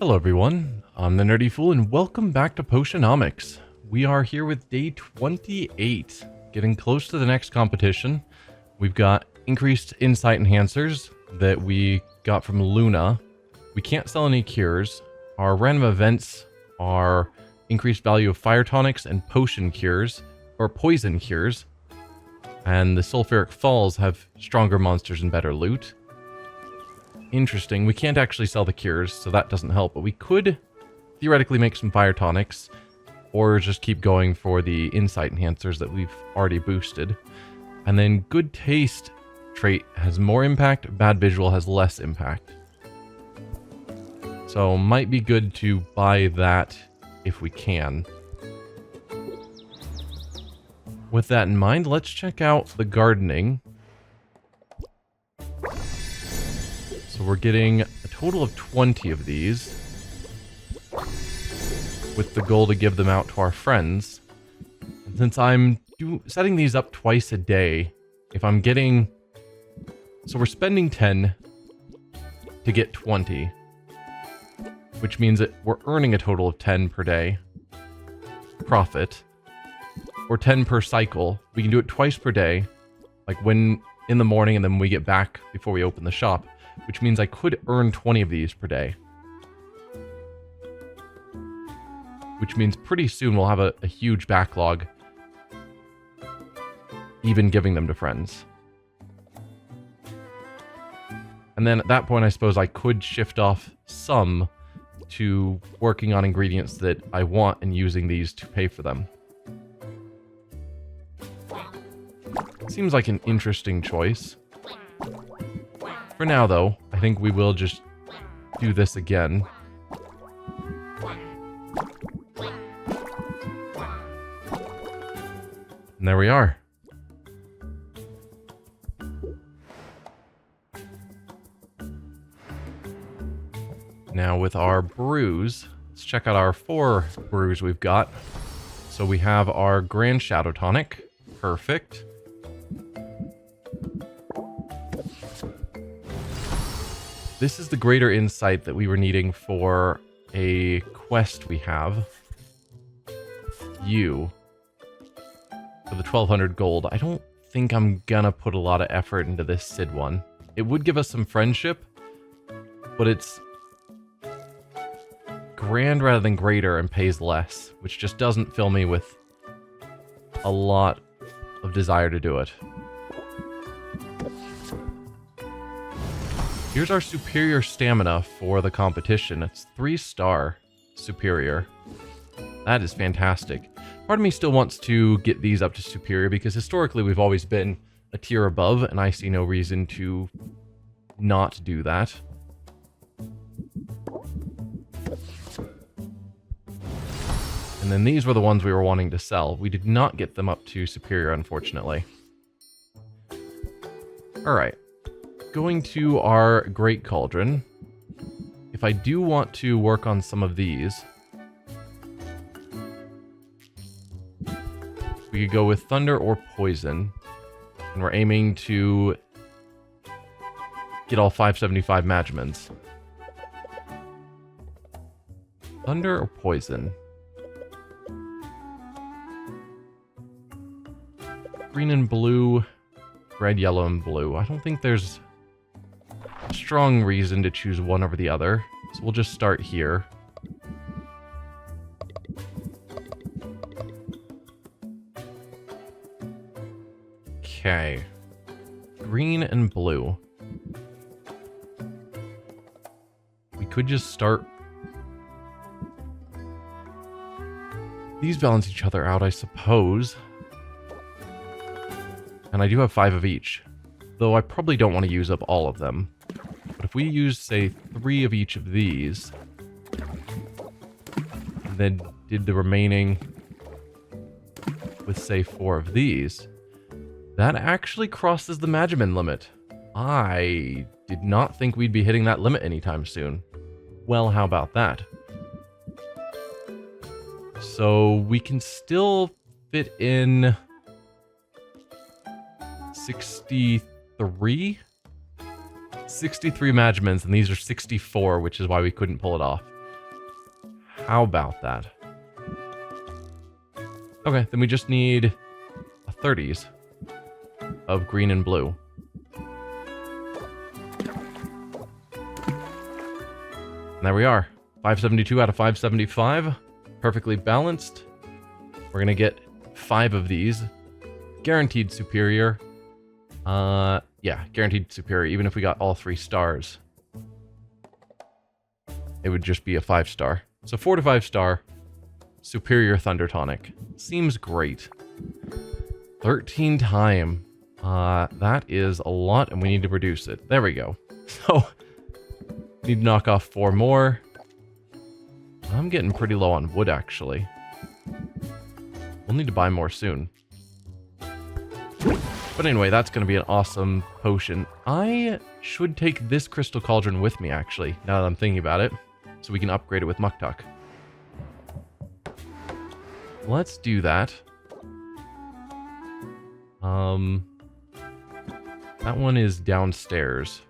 Hello everyone, I'm the Nerdy Fool and welcome back to Potionomics. We are here with day 28, getting close to the next competition. We've got increased insight enhancers that we got from Luna. We can't sell any cures. Our random events are increased value of fire tonics and potion cures, or poison cures. And the sulfuric falls have stronger monsters and better loot. Interesting. We can't actually sell the cures, so that doesn't help, but we could theoretically make some fire tonics, or just keep going for the insight enhancers that we've already boosted. And then good taste trait has more impact, bad visual has less impact. So might be good to buy that if we can. With that in mind, let's check out the gardening. So we're getting a total of 20 of these, with the goal to give them out to our friends. And since I'm setting these up twice a day, if I'm getting... So we're spending 10 to get 20, which means that we're earning a total of 10 per day profit, or 10 per cycle. We can do it twice per day, like when in the morning and then we get back before we open the shop. Which means I could earn 20 of these per day. Which means pretty soon we'll have a huge backlog, even giving them to friends. And then at that point, I suppose I could shift off some to working on ingredients that I want and using these to pay for them. Seems like an interesting choice. For now, though, I think we will just do this again. And there we are. Now with our brews, let's check out our 4 brews we've got. So we have our Grand Shadow Tonic. Perfect. This is the greater insight that we were needing for a quest we have. For the 1200 gold. I don't think I'm gonna put a lot of effort into this Sid one. It would give us some friendship, but it's grand rather than greater and pays less, which just doesn't fill me with a lot of desire to do it. Here's our superior stamina for the competition. It's 3-star superior. That is fantastic. Part of me still wants to get these up to superior because historically we've always been a tier above and I see no reason to not do that. And then these were the ones we were wanting to sell. We did not get them up to superior, unfortunately. Alright. Going to our Great Cauldron. If I do want to work on some of these, we could go with Thunder or Poison. And we're aiming to get all 575 Magimans. Thunder or Poison? Green and blue, red, yellow, and blue. I don't think there's a strong reason to choose one over the other, so we'll just start here. Okay. Green and blue. We could just start... These balance each other out, I suppose. And I do have 5 of each, though I probably don't want to use up all of them. But if we use, say, 3 of each of these, and then did the remaining with, say, 4 of these, that actually crosses the Magiman limit. I did not think we'd be hitting that limit anytime soon. Well, how about that? So we can still fit in 63 Magimans, and these are 64, which is why we couldn't pull it off. How about that? Okay, then we just need a 30s of green and blue. And there we are. 572 out of 575. Perfectly balanced. We're going to get 5 of these. Guaranteed superior. Yeah, guaranteed superior. Even if we got all 3 stars, it would just be a 5-star. So 4 to 5 star. Superior Thunder Tonic. Seems great. 13 time. That is a lot, and we need to reduce it. There we go. So, need to knock off 4 more. I'm getting pretty low on wood, actually. We'll need to buy more soon. But anyway, that's going to be an awesome potion. I should take this Crystal Cauldron with me, actually, now that I'm thinking about it. So we can upgrade it with Muktuk. Let's do that. That one is downstairs.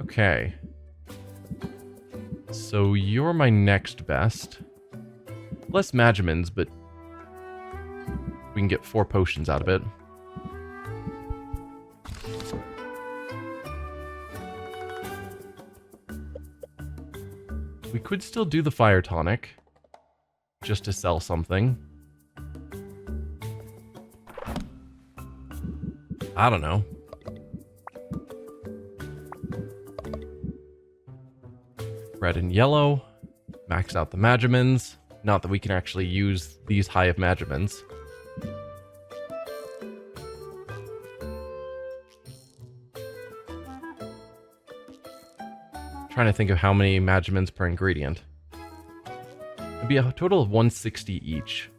Okay. So you're my next best. Less Magimans, but we can get 4 potions out of it. We could still do the Fire Tonic, just to sell something. I don't know. Red and yellow. Max out the Magimans. Not that we can actually use these high of Magimans. Trying to think of how many Magimans per ingredient. It'd be a total of 160 each.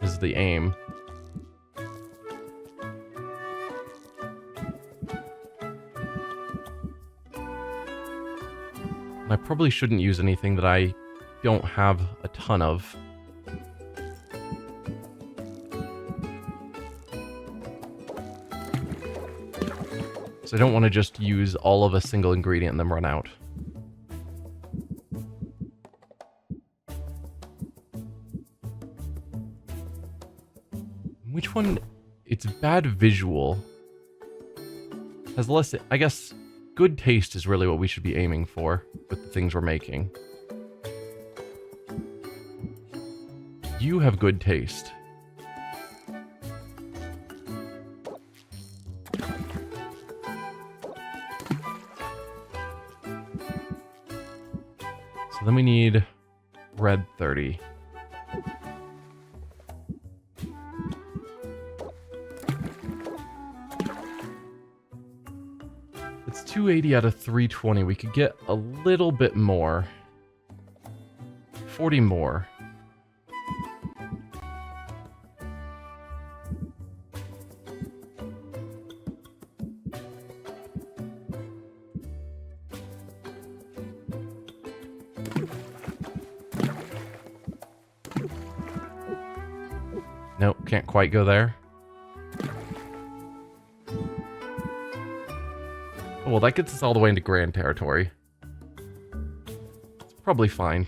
Is the aim. I probably shouldn't use anything that I don't have a ton of. So I don't want to just use all of a single ingredient and then run out. Which one? It's bad visual. Has less, I guess, good taste is really what we should be aiming for with the things we're making. You have good taste. So then we need red 30. It's 280 out of 320. We could get a little bit more. 40 more. Nope, can't quite go there. Oh, well, that gets us all the way into Grand territory. It's probably fine.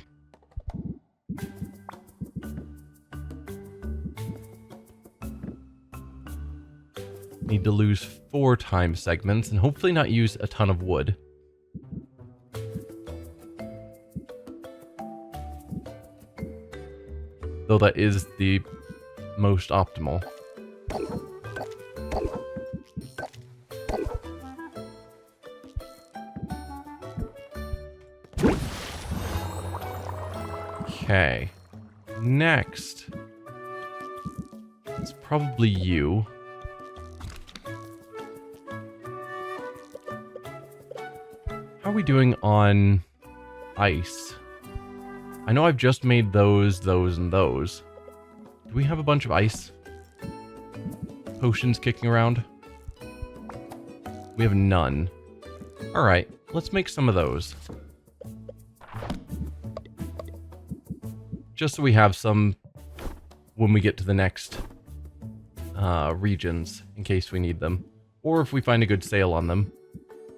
Need to lose 4 time segments and hopefully not use a ton of wood. Though that is the most optimal. Okay. Next. It's probably you. How are we doing on ice? I know I've just made those, and those. Do we have a bunch of ice potions kicking around? We have none. Alright, let's make some of those. just so we have some when we get to the next regions in case we need them. Or if we find a good sale on them,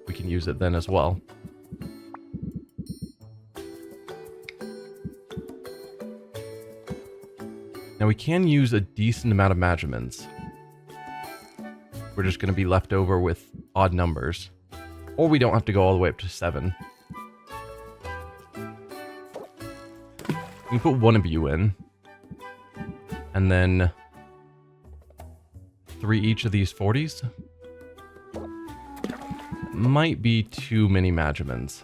we can use it then as well. Now we can use a decent amount of Magimins. We're just going to be left over with odd numbers. Or we don't have to go all the way up to 7. We can put one of you in. And then 3 each of these 40s. Might be too many Magimins.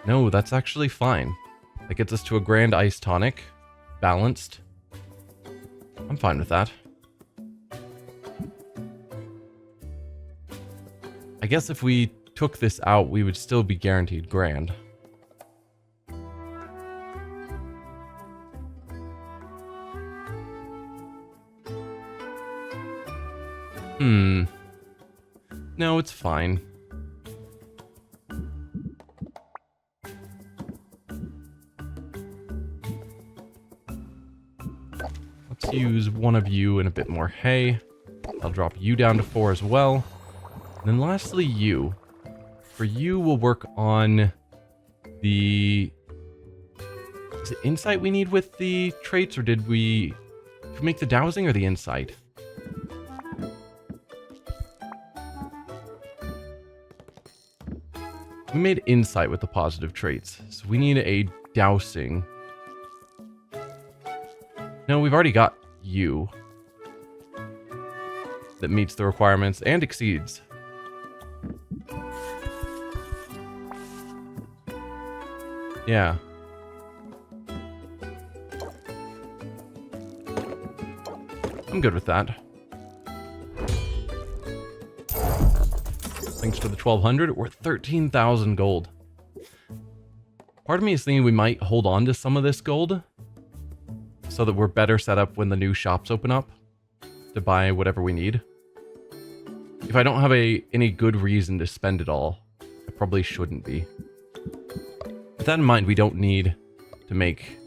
No, that's actually fine. That gets us to a grand ice tonic. Balanced. I'm fine with that. I guess if we took this out, we would still be guaranteed grand. No, it's fine. Let's use one of you and a bit more hay. I'll drop you down to 4 as well. And then lastly, you. For you, we'll work on the... Is it insight we need with the traits, or did we make the dowsing or the insight? We made insight with the positive traits, so we need a dowsing. No, we've already got you. That meets the requirements and exceeds. Yeah. I'm good with that. Thanks to the 1200, we're at 13,000 gold. Part of me is thinking we might hold on to some of this gold so that we're better set up when the new shops open up to buy whatever we need. If I don't have any good reason to spend it all, I probably shouldn't be. With that in mind, we don't need to make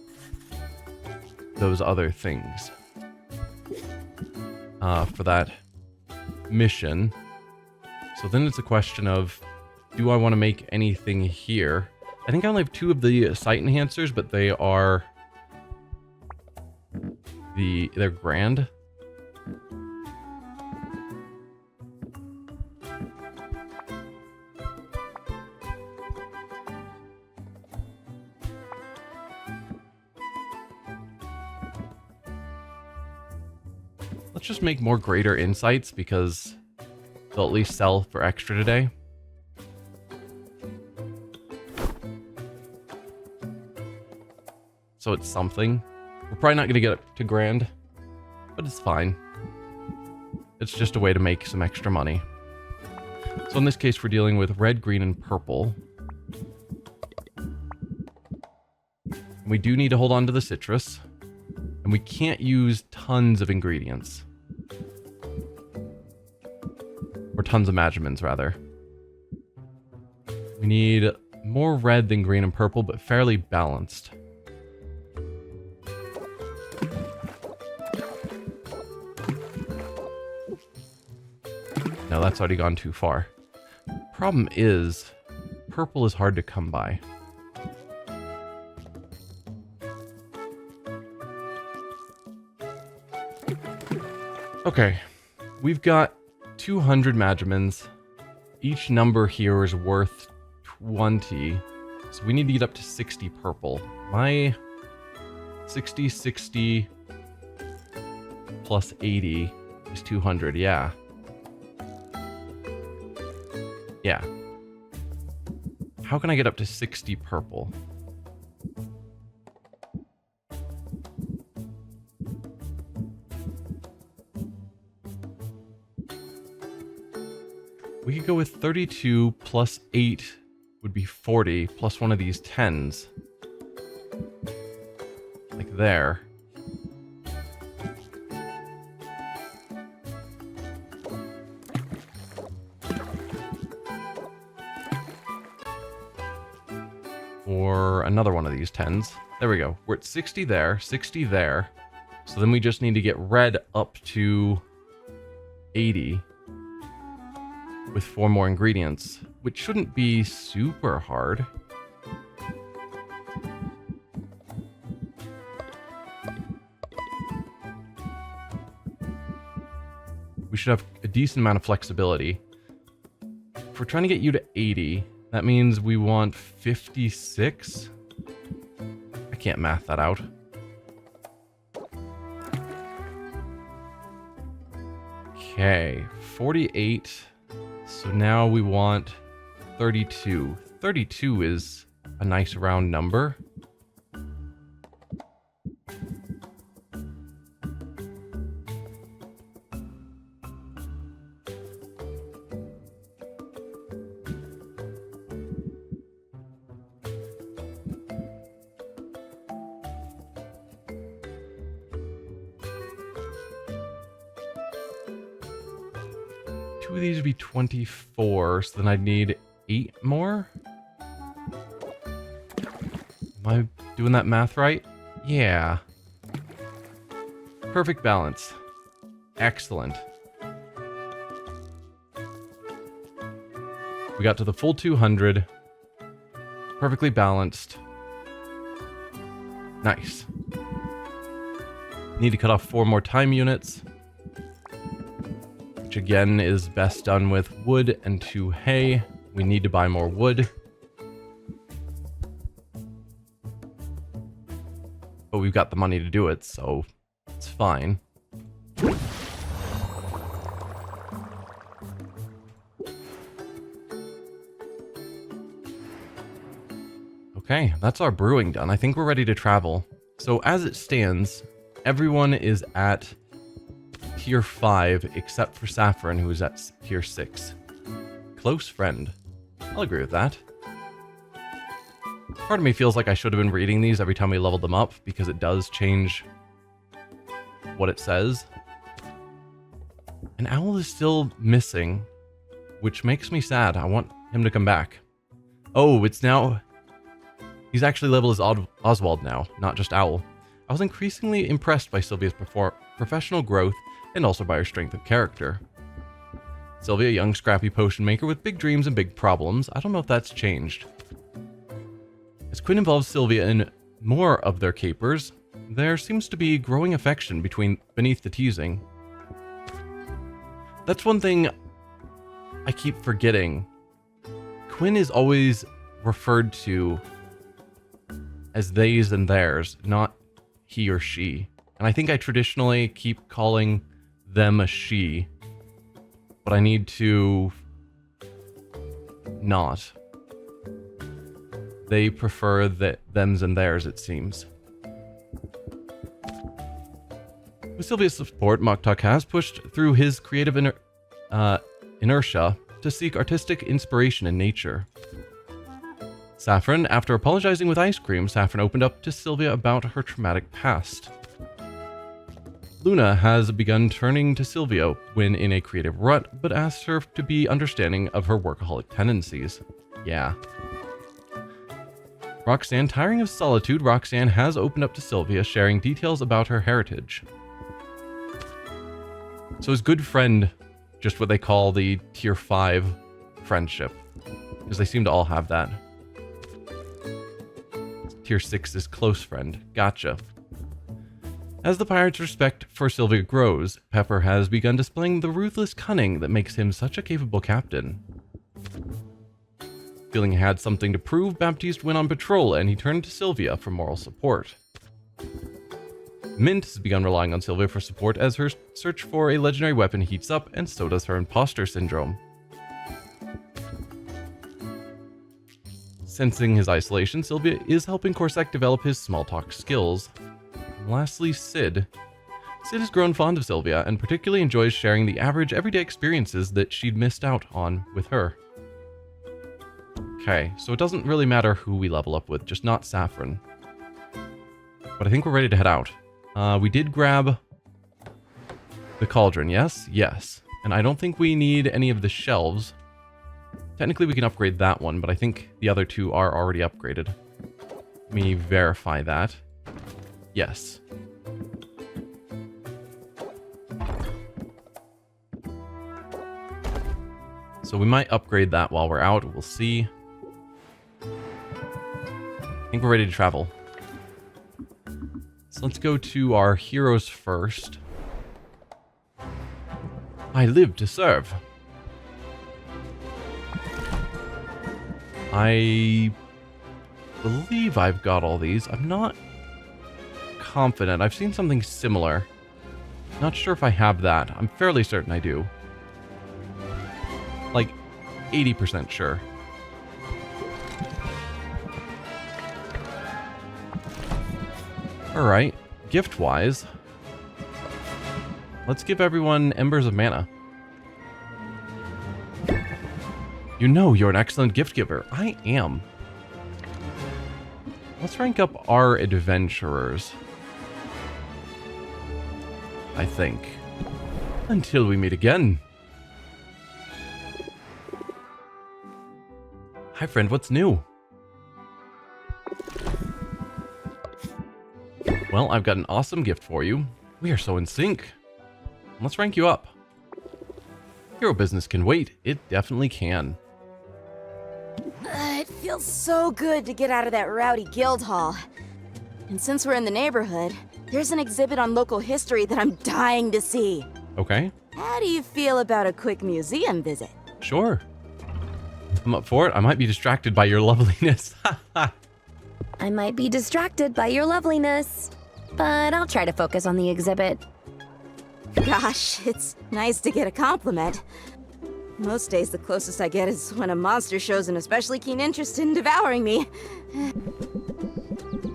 those other things for that mission. So then it's a question of, do I want to make anything here? I think I only have 2 of the sight enhancers, but they are they're grand. Let's just make more greater insights because they'll at least sell for extra today. So it's something. We're probably not going to get up to grand, but it's fine. It's just a way to make some extra money. So in this case, we're dealing with red, green, and purple. We do need to hold on to the citrus. And we can't use tons of ingredients. Or tons of Magimins, rather. We need more red than green and purple, but fairly balanced. No, that's already gone too far. Problem is, purple is hard to come by. Okay, we've got 200 Magimins. Each number here is worth 20. So we need to get up to 60 purple. My 60 plus 80 is 200, yeah. Yeah. How can I get up to 60 purple? We could go with 32 plus 8 would be 40, plus one of these 10s. Like there. or another one of these 10s. There we go. We're at 60 there, 60 there. So then we just need to get red up to 80 with 4 more ingredients, which shouldn't be super hard. We should have a decent amount of flexibility. If we're trying to get you to 80, that means we want 56. I can't math that out. Okay, 48. So now we want 32. 32 is a nice round number. Two of these would be 24, so then I'd need 8 more? Am I doing that math right? Yeah. Perfect balance. Excellent. We got to the full 200. Perfectly balanced. Nice. Need to cut off 4 more time units, which again is best done with wood and 2 hay. We need to buy more wood. But we've got the money to do it, so it's fine. Okay, that's our brewing done. I think we're ready to travel. So as it stands, everyone is at tier 5 except for Saffron, who is at tier 6. Close friend. I'll agree with that. Part of me feels like I should have been reading these every time we leveled them up, because it does change what it says. And Owl is still missing, which makes me sad. I want him to come back. Oh, it's now... He's actually leveled as Oswald now, not just Owl. I was increasingly impressed by Sylvia's professional growth and also by her strength of character. Sylvia, a young scrappy potion maker with big dreams and big problems. I don't know if that's changed. As Quinn involves Sylvia in more of their capers, there seems to be growing affection beneath the teasing. That's one thing I keep forgetting. Quinn is always referred to as theys and theirs, not he or she. And I think I traditionally keep calling them a she, but I need to not. They prefer the thems and theirs, it seems. With Sylvia's support, Moktuk has pushed through his creative inertia to seek artistic inspiration in nature. Saffron, after apologizing with ice cream, Saffron opened up to Sylvia about her traumatic past. Luna has begun turning to Sylvia when in a creative rut, but asks her to be understanding of her workaholic tendencies. Yeah. Roxanne, tiring of solitude, Roxanne has opened up to Sylvia, sharing details about her heritage. So is good friend just what they call the tier 5 friendship? Because they seem to all have that. Tier 6 is close friend. Gotcha. As the pirate's respect for Sylvia grows, Pepper has begun displaying the ruthless cunning that makes him such a capable captain. Feeling he had something to prove, Baptiste went on patrol and he turned to Sylvia for moral support. Mint has begun relying on Sylvia for support as her search for a legendary weapon heats up, and so does her imposter syndrome. Sensing his isolation, Sylvia is helping Corsac develop his small talk skills. And lastly, Sid. Sid has grown fond of Sylvia and particularly enjoys sharing the average everyday experiences that she'd missed out on with her. Okay, so it doesn't really matter who we level up with, just not Saffron. But I think we're ready to head out. We did grab the cauldron, yes? Yes. And I don't think we need any of the shelves. Technically we can upgrade that one, but I think the other two are already upgraded. Let me verify that. Yes. So we might upgrade that while we're out. We'll see. I think we're ready to travel. So let's go to our heroes first. I live to serve. I believe I've got all these. I'm not confident. I've seen something similar. Not sure if I have that. I'm fairly certain I do. Like 80% sure. Alright, gift-wise, let's give everyone Embers of Mana. You know you're an excellent gift giver. I am. Let's rank up our adventurers. I think. Until we meet again. Hi friend, what's new? Well, I've got an awesome gift for you. We are so in sync. Let's rank you up. Hero business can wait. It definitely can. It feels so good to get out of that rowdy guild hall. And since we're in the neighborhood, there's an exhibit on local history that I'm dying to see. Okay. How do you feel about a quick museum visit? Sure. I'm up for it. I might be distracted by your loveliness. I might be distracted by your loveliness, but I'll try to focus on the exhibit. Gosh, it's nice to get a compliment. Most days the closest I get is when a monster shows an especially keen interest in devouring me.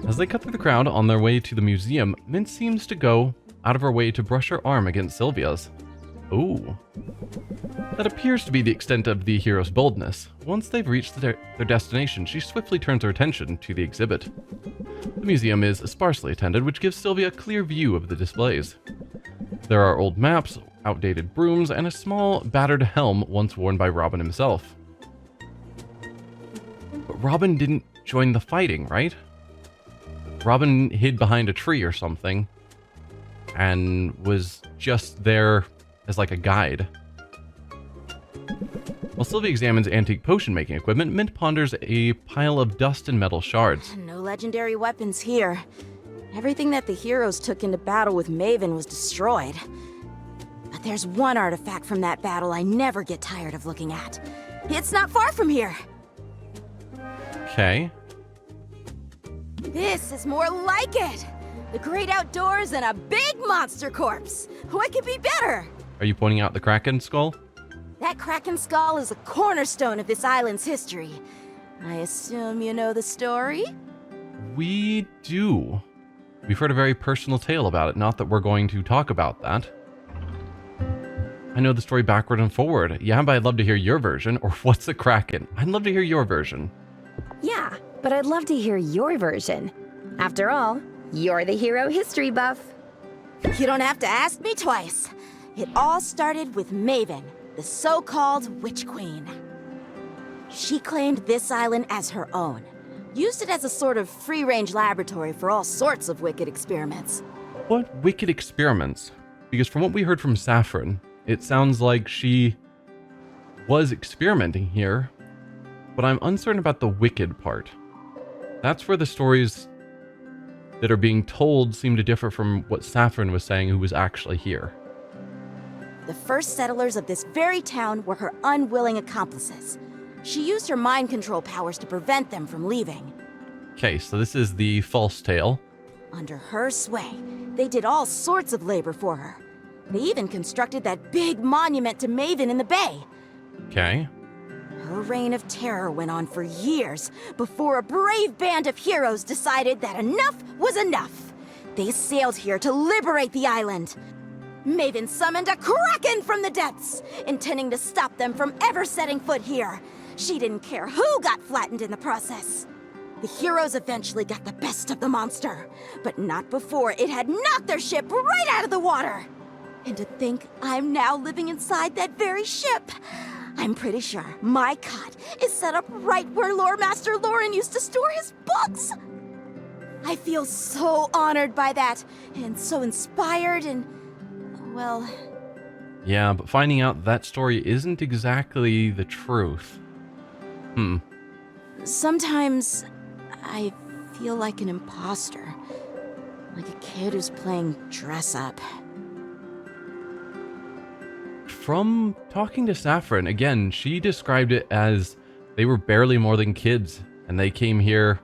As they cut through the crowd on their way to the museum, Mint seems to go out of her way to brush her arm against Sylvia's. Ooh. That appears to be the extent of the hero's boldness. Once they've reached their destination, she swiftly turns her attention to the exhibit. The museum is sparsely attended, which gives Sylvia a clear view of the displays. There are old maps, outdated brooms, and a small, battered helm once worn by Robin himself. But Robin didn't join the fighting, right? Robin hid behind a tree or something, and was just there as like a guide. While Sylvia examines antique potion-making equipment, Mint ponders a pile of dust and metal shards. No legendary weapons here. Everything that the heroes took into battle with Maven was destroyed. But there's one artifact from that battle I never get tired of looking at. It's not far from here. Okay. This is more like it. The great outdoors and a big monster corpse. What could be better? Are you pointing out the Kraken skull? That Kraken skull is a cornerstone of this island's history. I assume you know the story? We do. We've heard a very personal tale about it, not that we're going to talk about that. I know the story backward and forward. Yeah, but I'd love to hear your version. Or what's a Kraken? I'd love to hear your version. Yeah, but I'd love to hear your version. After all, you're the hero history buff. You don't have to ask me twice. It all started with Maven, the so-called Witch Queen. She claimed this island as her own, used it as a sort of free-range laboratory for all sorts of wicked experiments. What wicked experiments? Because from what we heard from Saffron, it sounds like she was experimenting here, but I'm uncertain about the wicked part. That's where the stories that are being told seem to differ from what Saffron was saying, who was actually here. The first settlers of this very town were her unwilling accomplices. She used her mind control powers to prevent them from leaving. Okay, so this is the false tale. Under her sway, they did all sorts of labor for her. They even constructed that big monument to Maven in the bay. Okay. Her reign of terror went on for years before a brave band of heroes decided that enough was enough. They sailed here to liberate the island. Maven summoned a Kraken from the depths, intending to stop them from ever setting foot here. She didn't care who got flattened in the process. The heroes eventually got the best of the monster, but not before it had knocked their ship right out of the water. And to think I'm now living inside that very ship. I'm pretty sure my cot is set up right where Lore Master Lauren used to store his books. I feel so honored by that, and so inspired, and, well... Yeah, but finding out that story isn't exactly the truth. Sometimes I feel like an imposter. Like a kid who's playing dress-up. From talking to Saffron, again, she described it as they were barely more than kids, and they came here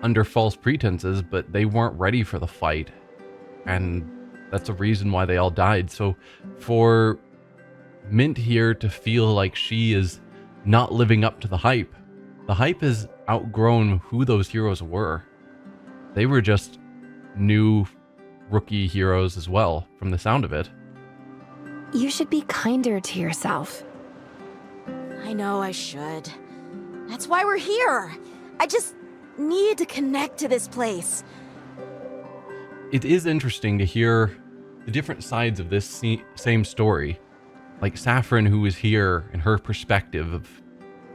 under false pretenses, but they weren't ready for the fight. And that's a reason why they all died. So for Mint here to feel like she is not living up to the hype has outgrown who those heroes were. They were just new rookie heroes as well, from the sound of it. You should be kinder to yourself. I know I should. That's why we're here. I just need to connect to this place. It is interesting to hear the different sides of this same story. Like Saffron, who is here, and her perspective of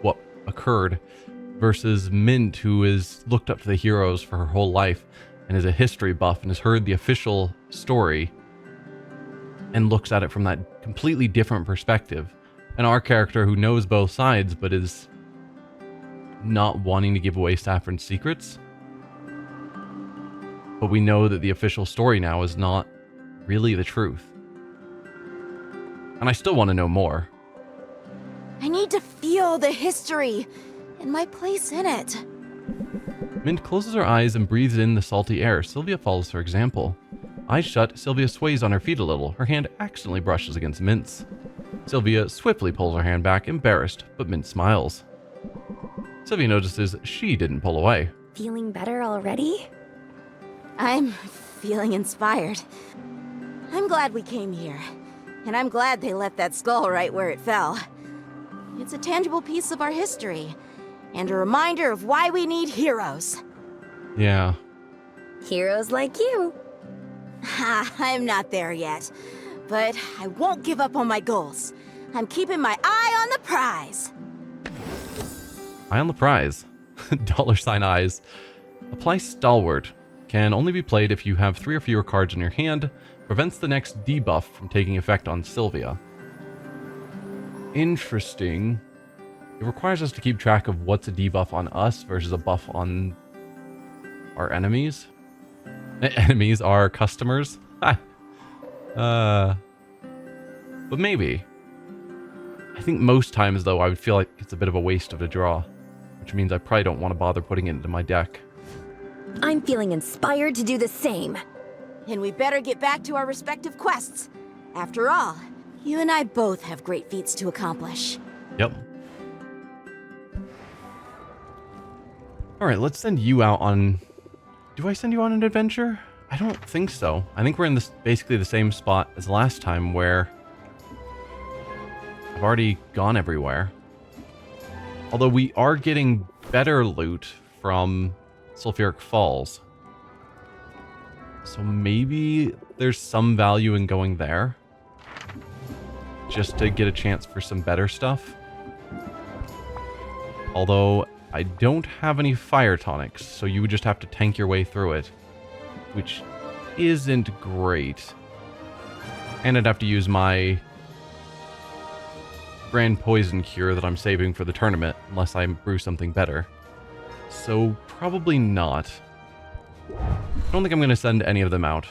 what occurred, versus Mint, who has looked up to the heroes for her whole life and is a history buff and has heard the official story and looks at it from that completely different perspective. And our character, who knows both sides but is not wanting to give away Saffron's secrets. But we know that the official story now is not really the truth. And I still want to know more. I need to feel the history and my place in it. Mint closes her eyes and breathes in the salty air. Sylvia follows her example. Eyes shut, Sylvia sways on her feet a little. Her hand accidentally brushes against Mint's. Sylvia swiftly pulls her hand back, embarrassed, but Mint smiles. Sylvia notices she didn't pull away. Feeling better already? I'm feeling inspired. I'm glad we came here. And I'm glad they left that skull right where it fell. It's a tangible piece of our history. And a reminder of why we need heroes. Yeah. Heroes like you. Ha, I'm not there yet. But I won't give up on my goals. I'm keeping my eye on the prize. Eye on the prize. $ eyes. Apply Stalwart. Can only be played if you have 3 or fewer cards in your hand. Prevents the next debuff from taking effect on Sylvia. Interesting. It requires us to keep track of what's a debuff on us versus a buff on our enemies. Enemies are customers. But maybe. I think most times, though, I would feel like it's a bit of a waste of a draw. Which means I probably don't want to bother putting it into my deck. I'm feeling inspired to do the same. And we better get back to our respective quests. After all, you and I both have great feats to accomplish. Yep. Alright, let's send you out on... Do I send you on an adventure? I don't think so. I think we're in this basically the same spot as last time, where I've already gone everywhere. Although we are getting better loot from Sulfuric Falls. So maybe there's some value in going there. Just to get a chance for some better stuff. Although I don't have any fire tonics, so you would just have to tank your way through it. Which isn't great. And I'd have to use my Grand Poison Cure that I'm saving for the tournament, unless I brew something better. So probably not. I don't think I'm going to send any of them out.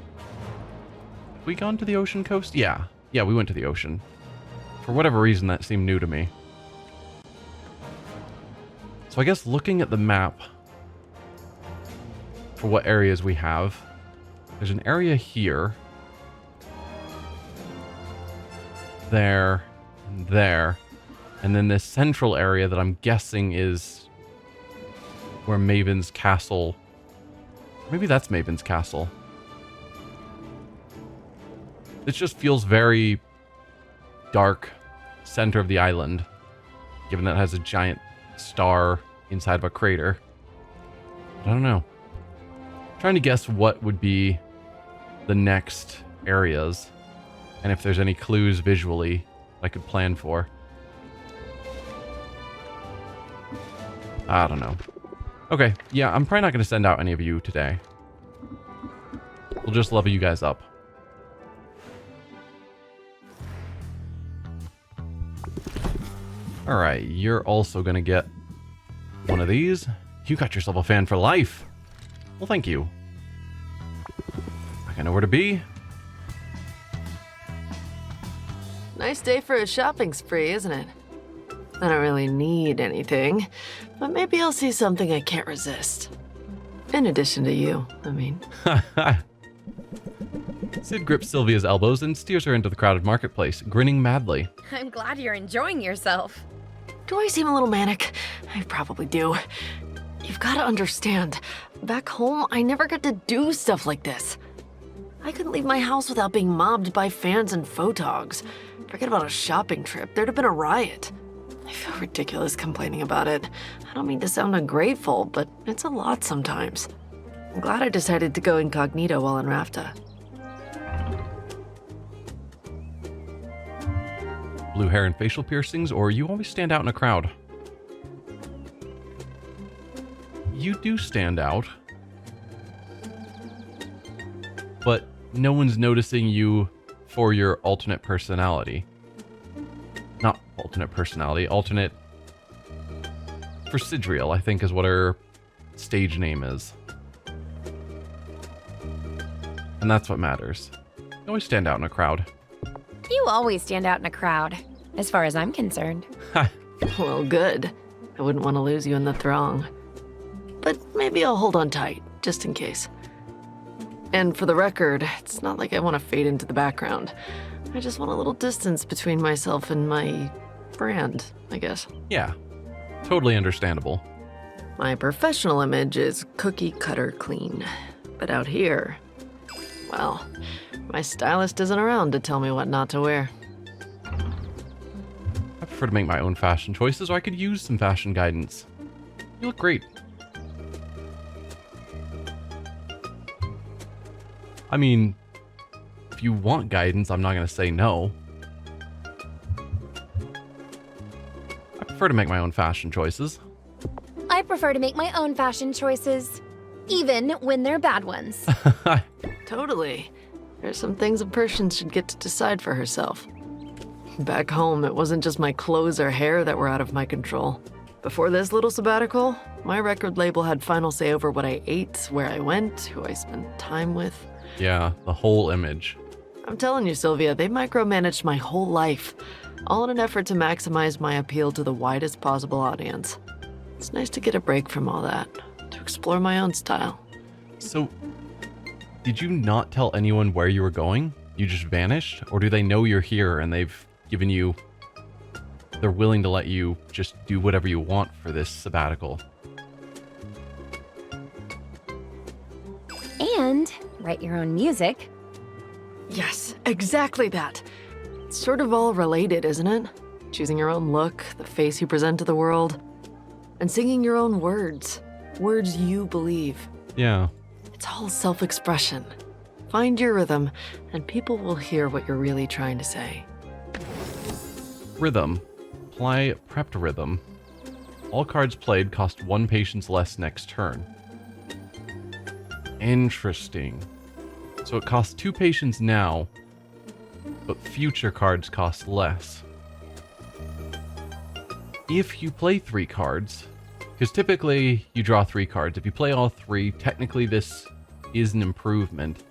Have we gone to the ocean coast? Yeah. Yeah, we went to the ocean. For whatever reason, that seemed new to me. So I guess looking at the map for what areas we have, there's an area here, there, and there, and then this central area that I'm guessing is where Maven's castle... Maybe that's Maven's castle. This just feels very dark center of the island, given that it has a giant star inside of a crater. But I don't know. I'm trying to guess what would be the next areas, and if there's any clues visually I could plan for. I don't know. Okay, yeah, I'm probably not going to send out any of you today. We'll just level you guys up. Alright, you're also going to get one of these. You got yourself a fan for life. Well, thank you. I know where to be. Nice day for a shopping spree, isn't it? I don't really need anything, but maybe I'll see something I can't resist. In addition to you, I mean. Sid grips Sylvia's elbows and steers her into the crowded marketplace, grinning madly. I'm glad you're enjoying yourself. Do I seem a little manic? I probably do. You've got to understand, back home, I never got to do stuff like this. I couldn't leave my house without being mobbed by fans and photogs. Forget about a shopping trip, there'd have been a riot. I feel ridiculous complaining about it. I don't mean to sound ungrateful, but it's a lot sometimes. I'm glad I decided to go incognito while in Rafta. Blue hair and facial piercings, or you always stand out in a crowd? You do stand out. But no one's noticing you for your alternate personality. Not alternate personality, alternate... For Sidriel, I think is what her stage name is. And that's what matters. You always stand out in a crowd. You always stand out in a crowd, as far as I'm concerned. Well, good. I wouldn't want to lose you in the throng. But maybe I'll hold on tight, just in case. And for the record, it's not like I want to fade into the background. I just want a little distance between myself and my brand, I guess. Yeah, totally understandable. My professional image is cookie cutter clean. But out here, well, my stylist isn't around to tell me what not to wear. I prefer to make my own fashion choices, or I could use some fashion guidance. You look great. I mean, if you want guidance, I'm not going to say no. I prefer to make my own fashion choices. I prefer to make my own fashion choices, even when they're bad ones. Totally. There's some things a person should get to decide for herself. Back home, it wasn't just my clothes or hair that were out of my control. Before this little sabbatical, my record label had final say over what I ate, where I went, who I spent time with. Yeah, the whole image. I'm telling you, Sylvia, they micromanaged my whole life, all in an effort to maximize my appeal to the widest possible audience. It's nice to get a break from all that, to explore my own style. So, did you not tell anyone where you were going? You just vanished? Or do they know you're here and they've given you... They're willing to let you just do whatever you want for this sabbatical? And write your own music. Yes, exactly that. It's sort of all related, isn't it? Choosing your own look, the face you present to the world, and singing your own words. Words you believe. Yeah. It's all self-expression. Find your rhythm, and people will hear what you're really trying to say. Rhythm. Apply prepped rhythm. All cards played cost 1 patience less next turn. Interesting. So it costs 2 patience now, but future cards cost less. If you play 3 cards, because typically you draw 3 cards. If you play all 3, technically this is an improvement.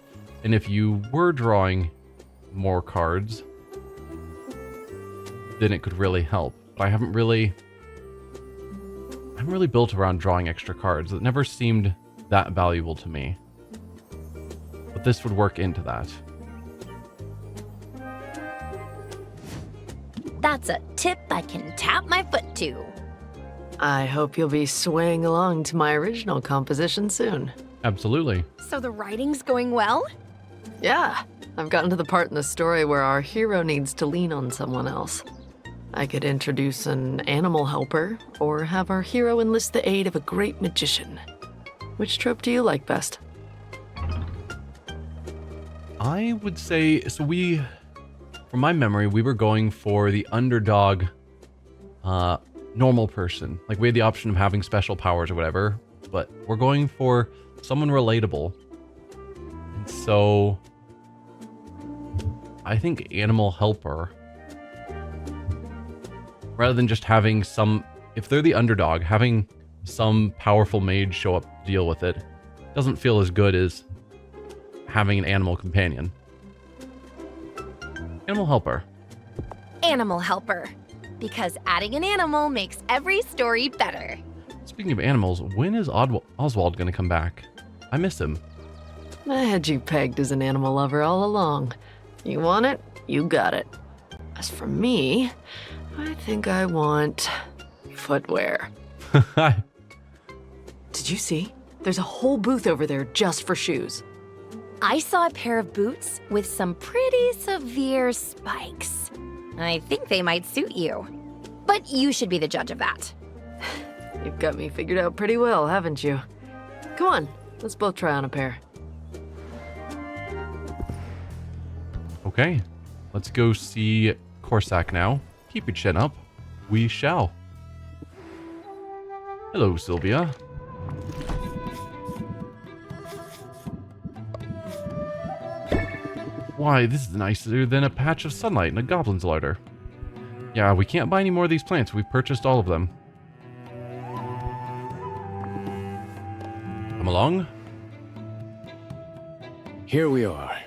And if you were drawing more cards, then it could really help. But I haven't really built around drawing extra cards. It never seemed that valuable to me. But this would work into that. That's a tip I can tap my foot to. I hope you'll be swaying along to my original composition soon. Absolutely. So the writing's going well? Yeah, I've gotten to the part in the story where our hero needs to lean on someone else. I could introduce an animal helper, or have our hero enlist the aid of a great magician. Which trope do you like best? I would say, so from my memory, we were going for the underdog normal person. Like, we had the option of having special powers or whatever, but we're going for someone relatable. And so I think animal helper, rather than just having some, if they're the underdog, having some powerful mage show up to deal with it doesn't feel as good as having an animal companion. Animal helper. Animal helper. Because adding an animal makes every story better. Speaking of animals, when is Oswald going to come back? I miss him. I had you pegged as an animal lover all along. You want it, you got it. As for me, I think I want footwear. Did you see? There's a whole booth over there just for shoes. I saw a pair of boots with some pretty severe spikes. I think they might suit you. But you should be the judge of that. You've got me figured out pretty well, haven't you? Come on, let's both try on a pair. Okay, let's go see Corsac now. Keep your chin up. We shall. Hello, Sylvia. Why, this is nicer than a patch of sunlight in a goblin's larder. Yeah, we can't buy any more of these plants. We've purchased all of them. Come along. Here we are.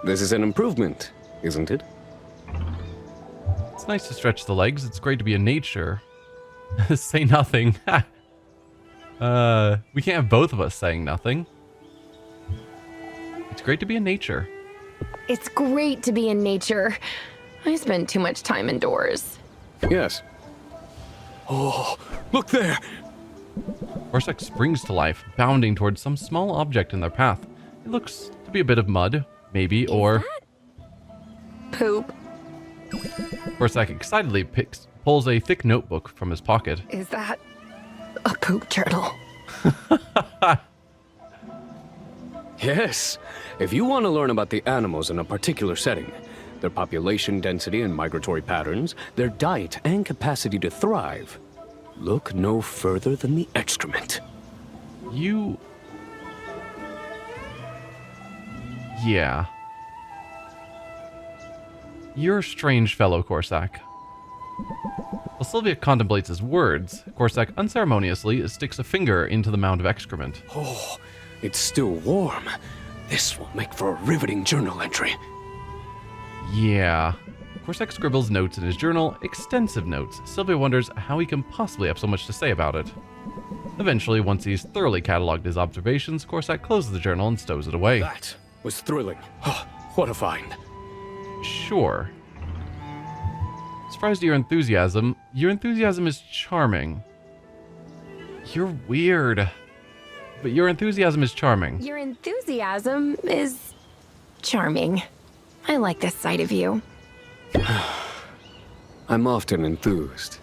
This is an improvement, isn't it? It's nice to stretch the legs. It's great to be in nature. Say nothing. We can't have both of us saying nothing. It's great to be in nature. It's great to be in nature. I spend too much time indoors. Yes. Oh, look there! Corsac springs to life, bounding towards some small object in their path. It looks to be a bit of mud, maybe, or... Poop. Corsac excitedly pulls a thick notebook from his pocket. Is that a poop journal? Yes. If you want to learn about the animals in a particular setting, their population density and migratory patterns, their diet and capacity to thrive, look no further than the excrement. You... Yeah. You're a strange fellow, Corsac. While Sylvia contemplates his words, Corsac unceremoniously sticks a finger into the mound of excrement. Oh, it's still warm. This will make for a riveting journal entry. Yeah. Corsac scribbles notes in his journal, extensive notes. Sylvia wonders how he can possibly have so much to say about it. Eventually, once he's thoroughly cataloged his observations, Corsac closes the journal and stows it away. That was thrilling. Oh, what a find. Sure. Surprised at your enthusiasm. Your enthusiasm is charming. You're weird. But your enthusiasm is charming. Your enthusiasm is charming. I like this side of you. I'm often enthused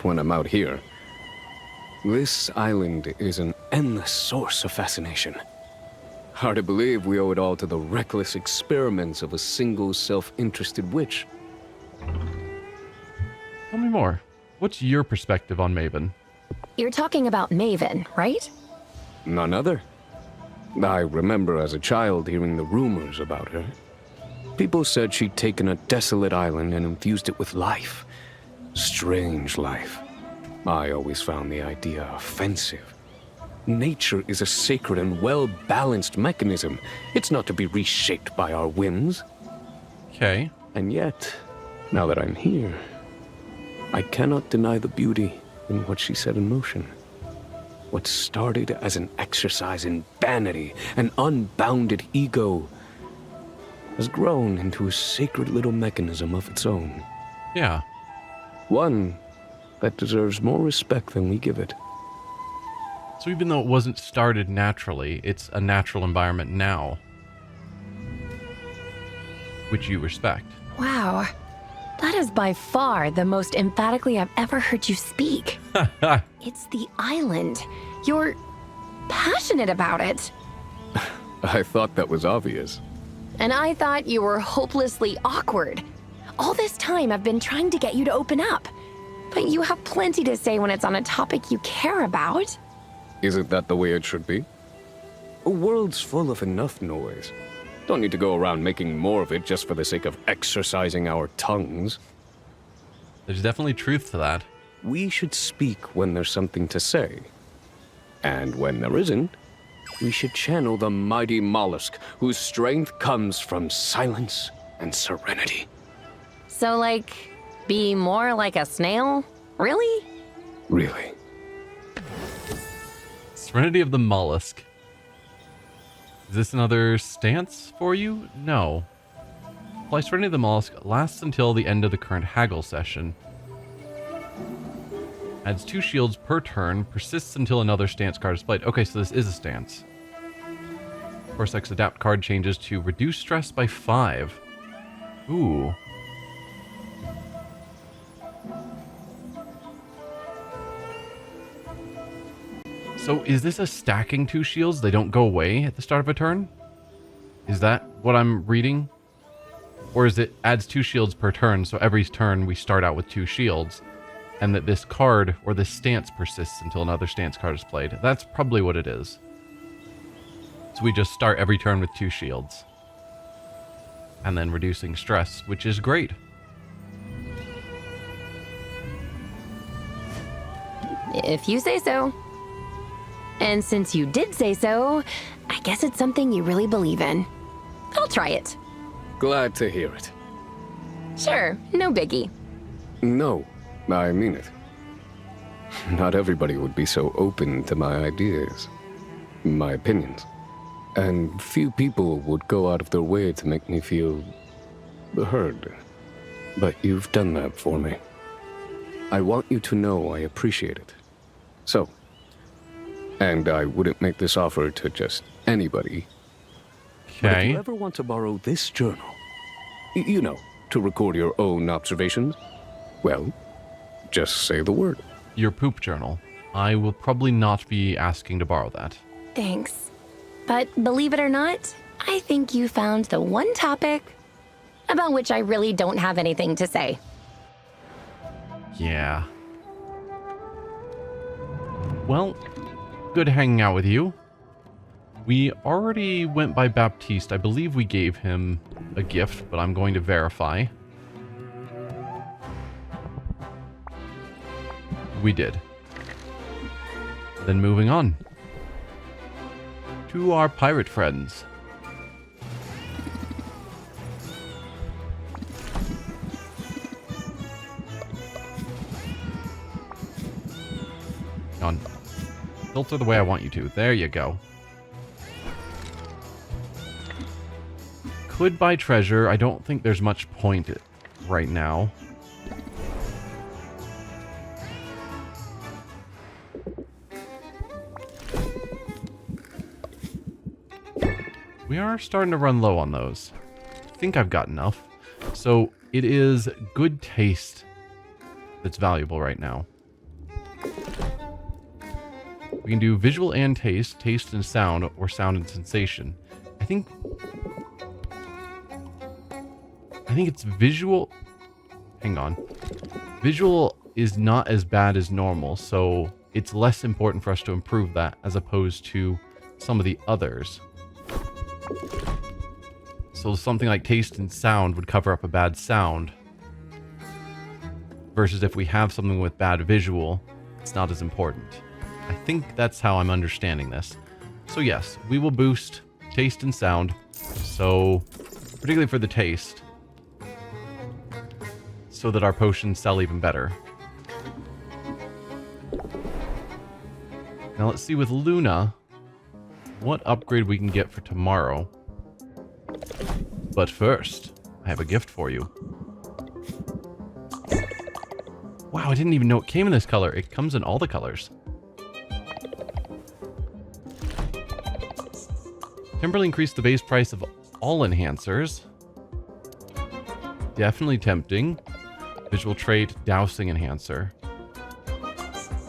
when I'm out here. This island is an endless source of fascination. Hard to believe we owe it all to the reckless experiments of a single self-interested witch. Tell me more. What's your perspective on Maven? You're talking about Maven, right? None other. I remember as a child hearing the rumors about her. People said she'd taken a desolate island and infused it with life. Strange life. I always found the idea offensive. Nature is a sacred and well-balanced mechanism. It's not to be reshaped by our whims. Okay. And yet, now that I'm here, I cannot deny the beauty in what she set in motion. What started as an exercise in vanity and unbounded ego has grown into a sacred little mechanism of its own. Yeah. One that deserves more respect than we give it. So even though it wasn't started naturally, it's a natural environment now. Which you respect. Wow. That is by far the most emphatically I've ever heard you speak. It's the island. You're passionate about it. I thought that was obvious. And I thought you were hopelessly awkward. All this time I've been trying to get you to open up. But you have plenty to say when it's on a topic you care about. Isn't that the way it should be? A world's full of enough noise. Don't need to go around making more of it just for the sake of exercising our tongues. There's definitely truth to that. We should speak when there's something to say. And when there isn't, we should channel the mighty mollusk whose strength comes from silence and serenity. So, like, be more like a snail? Really? Really. Serenity of the Mollusk. Is this another stance for you? No. Apply Serenity of the Mollusk lasts until the end of the current haggle session. Adds 2 shields per turn, persists until another stance card is played. Okay, so this is a stance. Corsex Adapt card changes to reduce stress by 5. Ooh. So is this a stacking 2 shields? They don't go away at the start of a turn? Is that what I'm reading? Or is it adds 2 shields per turn, so every turn we start out with 2 shields, and that this card, or this stance, persists until another stance card is played? That's probably what it is. So we just start every turn with 2 shields. And then reducing stress, which is great. If you say so. And since you did say so, I guess it's something you really believe in. I'll try it. Glad to hear it. Sure, no biggie. No, I mean it. Not everybody would be so open to my ideas, my opinions. And few people would go out of their way to make me feel heard. But you've done that for me. I want you to know I appreciate it. So, and I wouldn't make this offer to just anybody. But if Okay. you ever want to borrow this journal, you know, to record your own observations, well, just say the word. Your poop journal. I will probably not be asking to borrow that. Thanks. But believe it or not, I think you found the one topic about which I really don't have anything to say. Yeah. Well, good hanging out with you. We already went by Baptiste. I believe we gave him a gift, but I'm going to verify. We did. Then moving on to our pirate friends. On. Filter the way I want you to. There you go. Could buy treasure. I don't think there's much point right now. We are starting to run low on those. I think I've got enough. So it is good taste that's valuable right now. We can do visual and taste, taste and sound, or sound and sensation. I think it's visual. Hang on. Visual is not as bad as normal, so it's less important for us to improve that as opposed to some of the others. So something like taste and sound would cover up a bad sound. Versus if we have something with bad visual, it's not as important. I think that's how I'm understanding this. So yes, we will boost taste and sound. So, particularly for the taste. So that our potions sell even better. Now let's see with Luna what upgrade we can get for tomorrow. But first, I have a gift for you. Wow, I didn't even know it came in this color. It comes in all the colors. Temporarily increase the base price of all enhancers. Definitely tempting. Visual trait, dousing enhancer.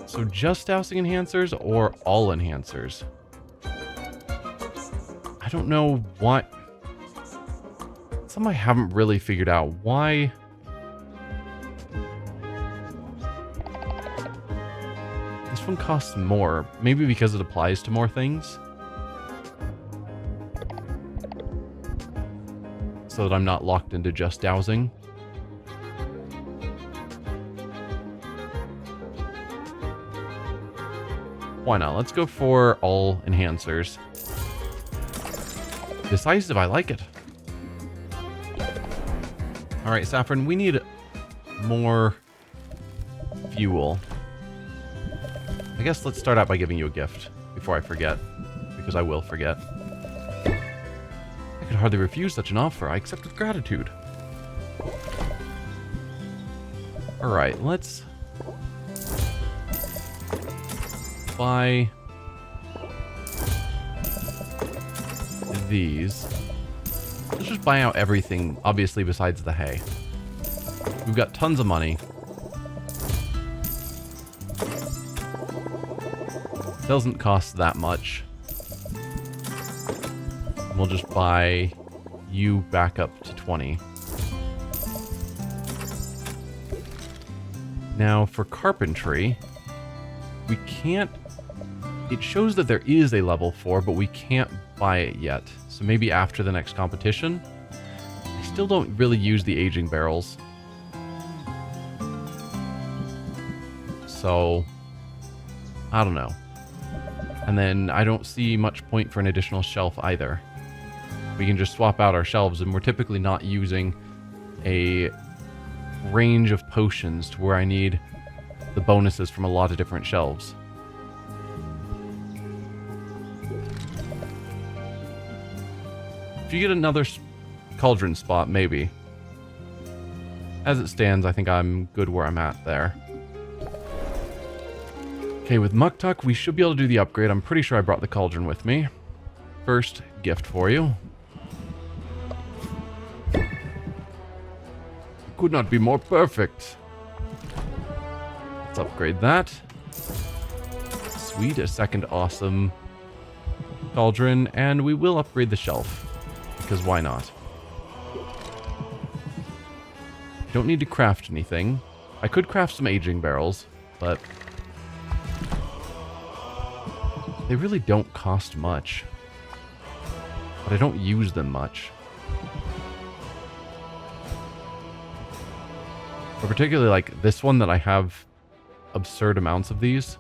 So just dousing enhancers or all enhancers? I don't know what... Something I haven't really figured out. Why This one costs more, maybe because it applies to more things. So that I'm not locked into just dowsing. Why not? Let's go for all enhancers. Decisive, I like it. Alright, Saffron, we need more fuel. I guess let's start out by giving you a gift before I forget, because I will forget. I could hardly refuse such an offer. I accept with gratitude. Alright, let's buy these. Let's just buy out everything, obviously, besides the hay. We've got tons of money. Doesn't cost that much. We'll just buy you back up to 20. Now, for carpentry, we can't... It shows that there is a level 4, but we can't buy it yet. So maybe after the next competition. I still don't really use the aging barrels. So, I don't know. And then I don't see much point for an additional shelf either. We can just swap out our shelves, and we're typically not using a range of potions to where I need the bonuses from a lot of different shelves. If you get another cauldron spot, maybe. As it stands, I think I'm good where I'm at there. Okay, with Muktuk, we should be able to do the upgrade. I'm pretty sure I brought the cauldron with me. First gift for you. Could not be more perfect. Let's upgrade that. Sweet, a second awesome cauldron, and we will upgrade the shelf. Because why not? Don't need to craft anything. I could craft some aging barrels, but they really don't cost much. But I don't use them much. But particularly like this one that I have absurd amounts of these.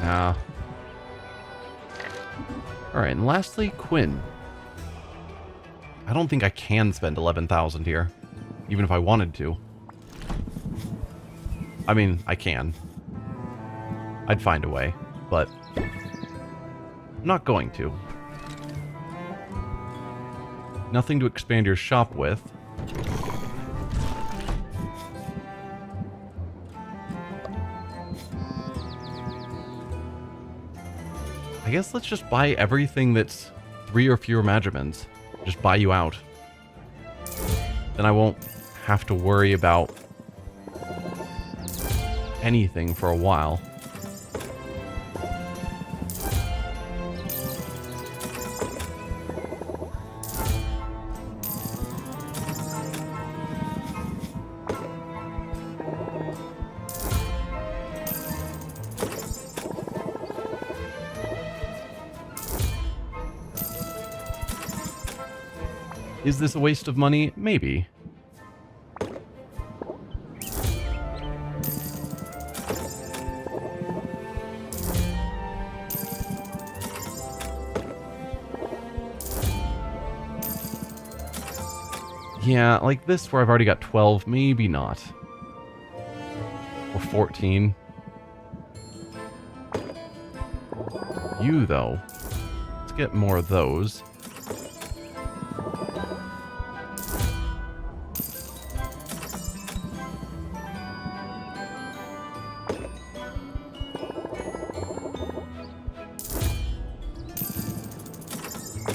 Nah. Alright, and lastly, Quinn. I don't think I can spend 11,000 here, even if I wanted to. I mean, I can. I'd find a way, but I'm not going to. Nothing to expand your shop with. I guess let's just buy everything that's 3 or fewer Magimans. Just buy you out. Then I won't have to worry about anything for a while. Is this a waste of money? Maybe. Yeah, like this where I've already got 12, maybe not. Or 14. You, though. Let's get more of those.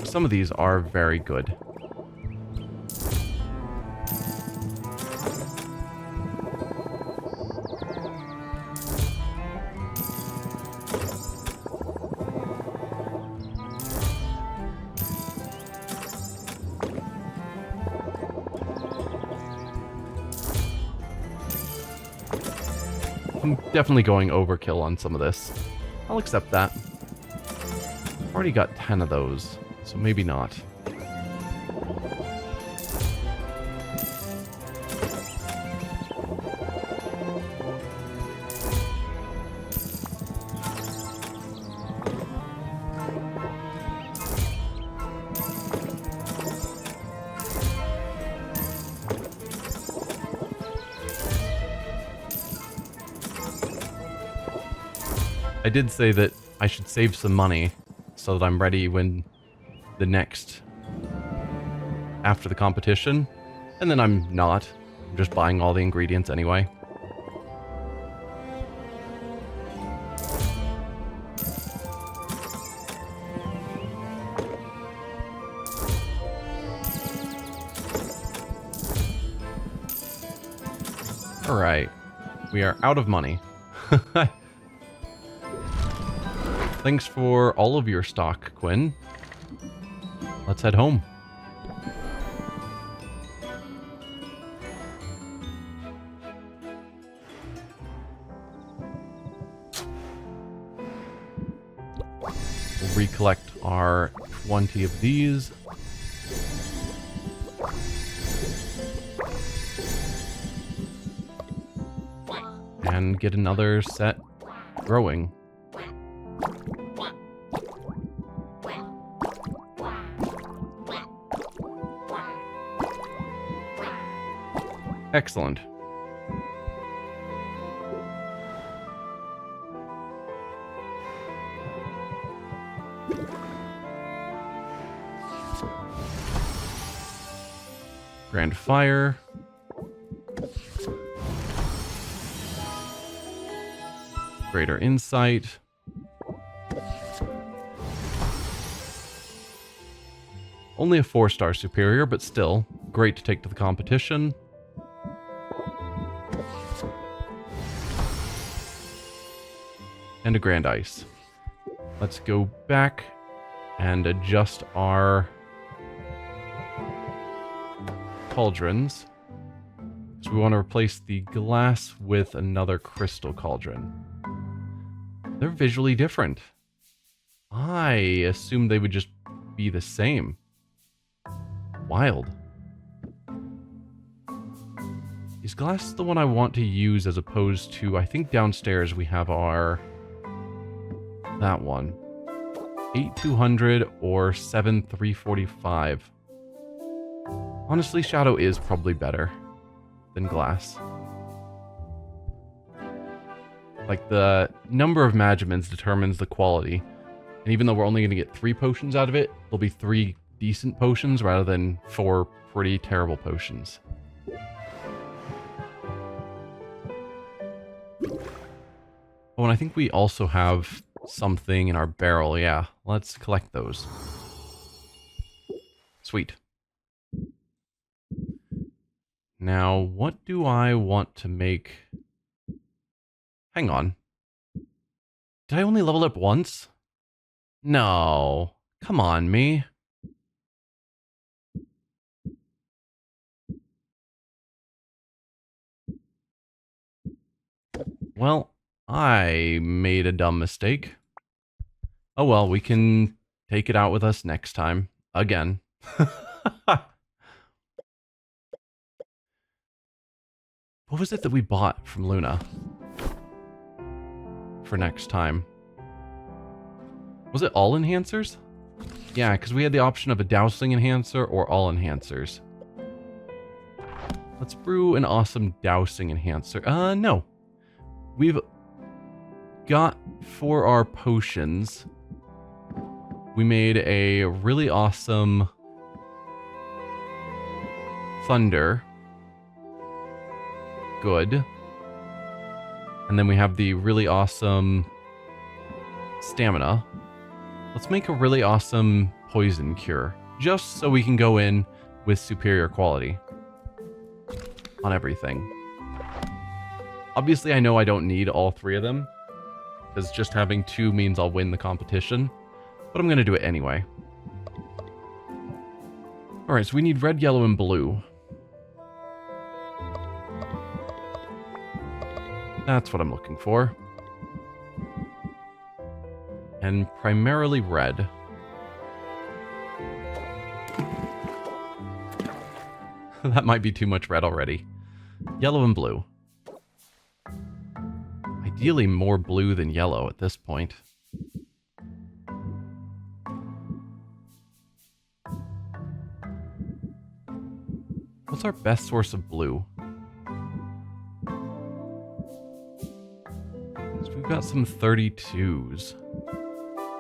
Some of these are very good. I'm definitely going overkill on some of this. I'll accept that. Already got 10 of those, so maybe not. I did say that I should save some money so that I'm ready when the next after the competition, and then I'm not. I'm just buying all the ingredients anyway. All right, we are out of money. Thanks for all of your stock, Quinn. Let's head home. We'll recollect our 20 of these. And get another set growing. Excellent. Grand Fire. Greater Insight. Only a 4-star superior, but still great to take to the competition. And a Grand Ice. Let's go back and adjust our cauldrons. So we want to replace the glass with another crystal cauldron. They're visually different. I assumed they would just be the same. Wild. Is glass the one I want to use as opposed to, I think downstairs we have our... that one. 8200 or 7345. Honestly, Shadow is probably better than glass. Like, the number of Magimins determines the quality. And even though we're only going to get 3 potions out of it, there'll be 3 decent potions rather than 4 pretty terrible potions. Oh, and I think we also have something in our barrel. Yeah, let's collect those. Sweet. Now, what do I want to make? Hang on. Did I only level up once? No. Come on, me. Well, I made a dumb mistake. Oh well, we can take it out with us next time. Again. What was it that we bought from Luna? For next time. Was it all enhancers? Yeah, because we had the option of a dousing enhancer or all enhancers. Let's brew an awesome dousing enhancer. No. We've got, for our potions, we made a really awesome thunder. Good. And then we have the really awesome stamina. Let's make a really awesome poison cure, just so we can go in with superior quality on everything. Obviously, I know I don't need all 3 of them, because just having 2 means I'll win the competition, but I'm going to do it anyway. Alright, so we need red, yellow, and blue. That's what I'm looking for. And primarily red. That might be too much red already. Yellow and blue. Ideally more blue than yellow at this point. What's our best source of blue? So we've got some 32s.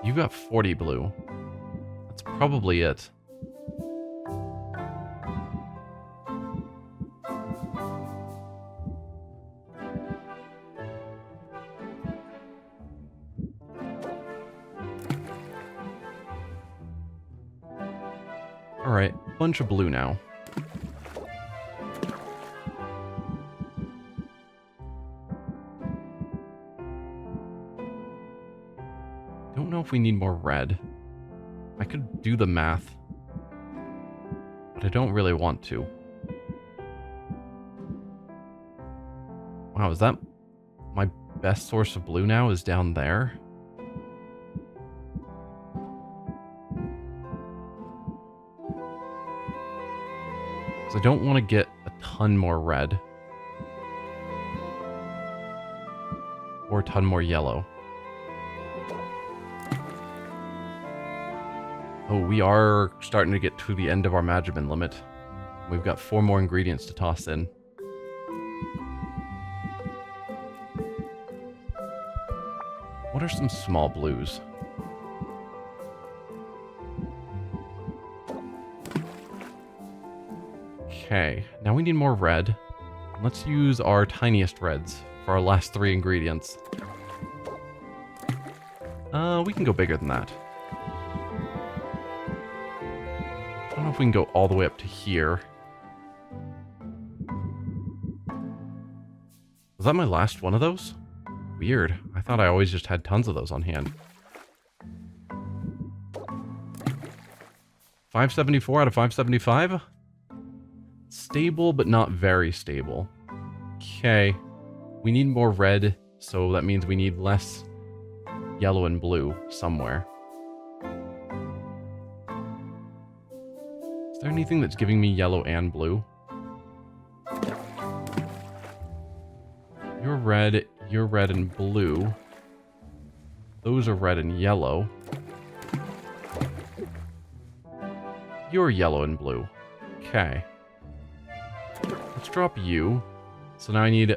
You've got 40 blue. That's probably it. Alright, bunch of blue now. Don't know if we need more red. I could do the math, but I don't really want to. Wow, is that my best source of blue now is down there? Because I don't want to get a ton more red. Or a ton more yellow. Oh, we are starting to get to the end of our Magibin limit. We've got 4 more ingredients to toss in. What are some small blues? Okay, now we need more red. Let's use our tiniest reds for our last 3 ingredients. We can go bigger than that. I don't know if we can go all the way up to here. Was that my last one of those? Weird. I thought I always just had tons of those on hand. 574 out of 575? Stable, but not very stable. Okay. We need more red, so that means we need less yellow and blue somewhere. Is there anything that's giving me yellow and blue? You're red and blue. Those are red and yellow. You're yellow and blue. Okay. Let's drop you. So now I need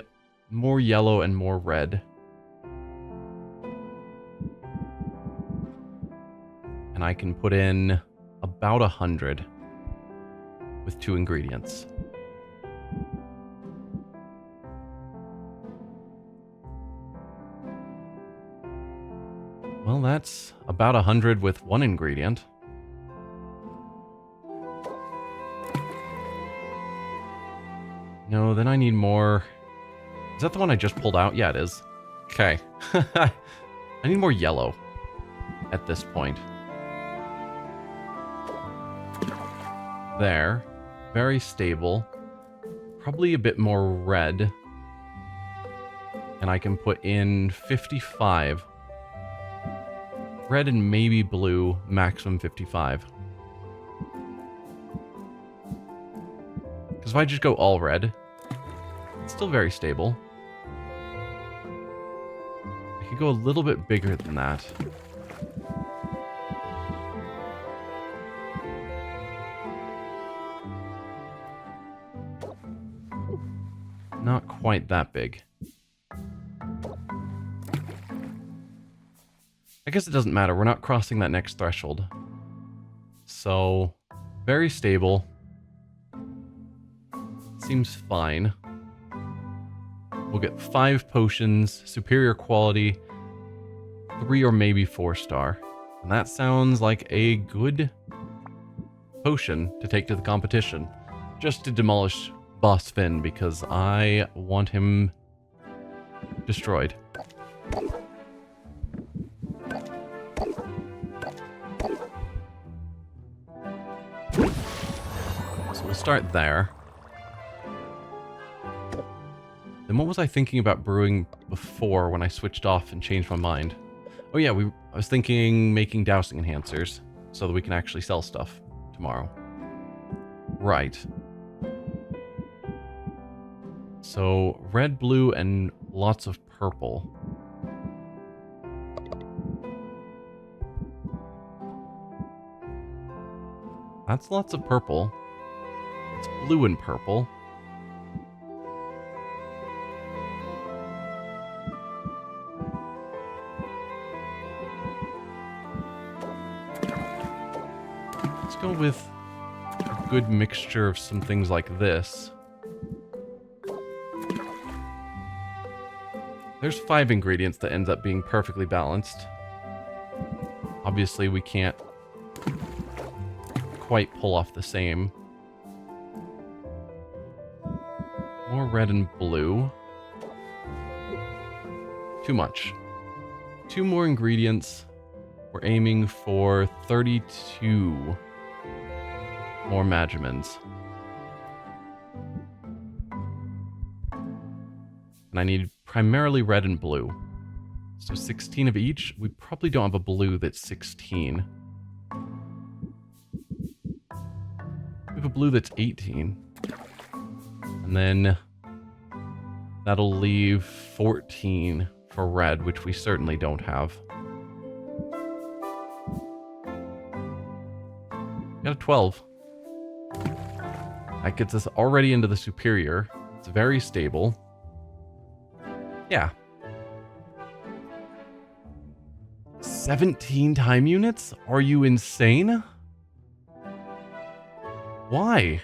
more yellow and more red. And I can put in about 100 with 2 ingredients. Well, that's about 100 with 1 ingredient. No, then I need more. Is that the one I just pulled out? Yeah, it is. Okay. I need more yellow at this point. There. Very stable. Probably a bit more red. And I can put in 55. Red and maybe blue, maximum 55. Because if I just go all red, it's still very stable. I could go a little bit bigger than that. Not quite that big. I guess it doesn't matter. We're not crossing that next threshold. So, very stable. Seems fine. We'll get 5 potions, superior quality, 3 or maybe 4 star. And that sounds like a good potion to take to the competition. Just to demolish Boss Finn, because I want him destroyed. So we'll start there. Then what was I thinking about brewing before when I switched off and changed my mind? Oh yeah, I was thinking making dowsing enhancers so that we can actually sell stuff tomorrow. Right. So red, blue, and lots of purple. That's lots of purple. It's blue and purple. Let's go with a good mixture of some things like this. There's 5 ingredients that ends up being perfectly balanced. Obviously, we can't quite pull off the same. More red and blue. Too much. 2 more ingredients. We're aiming for 32 more Magimans. And I need primarily red and blue. So 16 of each. We probably don't have a blue that's 16. We have a blue that's 18. And then that'll leave 14 for red, which we certainly don't have. Got a 12. That gets us already into the superior. It's very stable. Yeah. 17 time units? Are you insane? Why?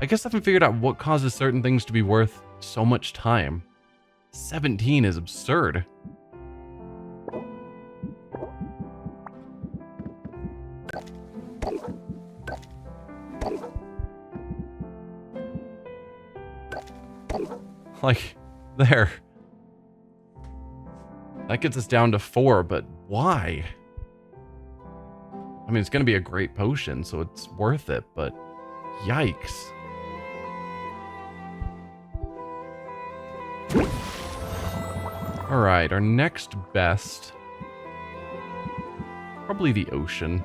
I guess I haven't figured out what causes certain things to be worth so much time. 17 is absurd. Like, there. That gets us down to 4, but why? I mean, it's going to be a great potion, so it's worth it, but yikes. Alright, our next best. Probably the ocean.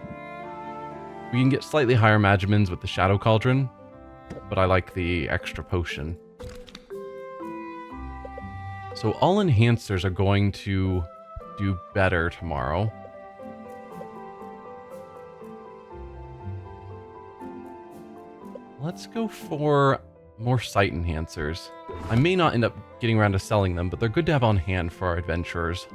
We can get slightly higher Magimans with the Shadow Cauldron, but I like the extra potion. So all enhancers are going to do better tomorrow. Let's go for more sight enhancers. I may not end up getting around to selling them, but they're good to have on hand for our adventurers.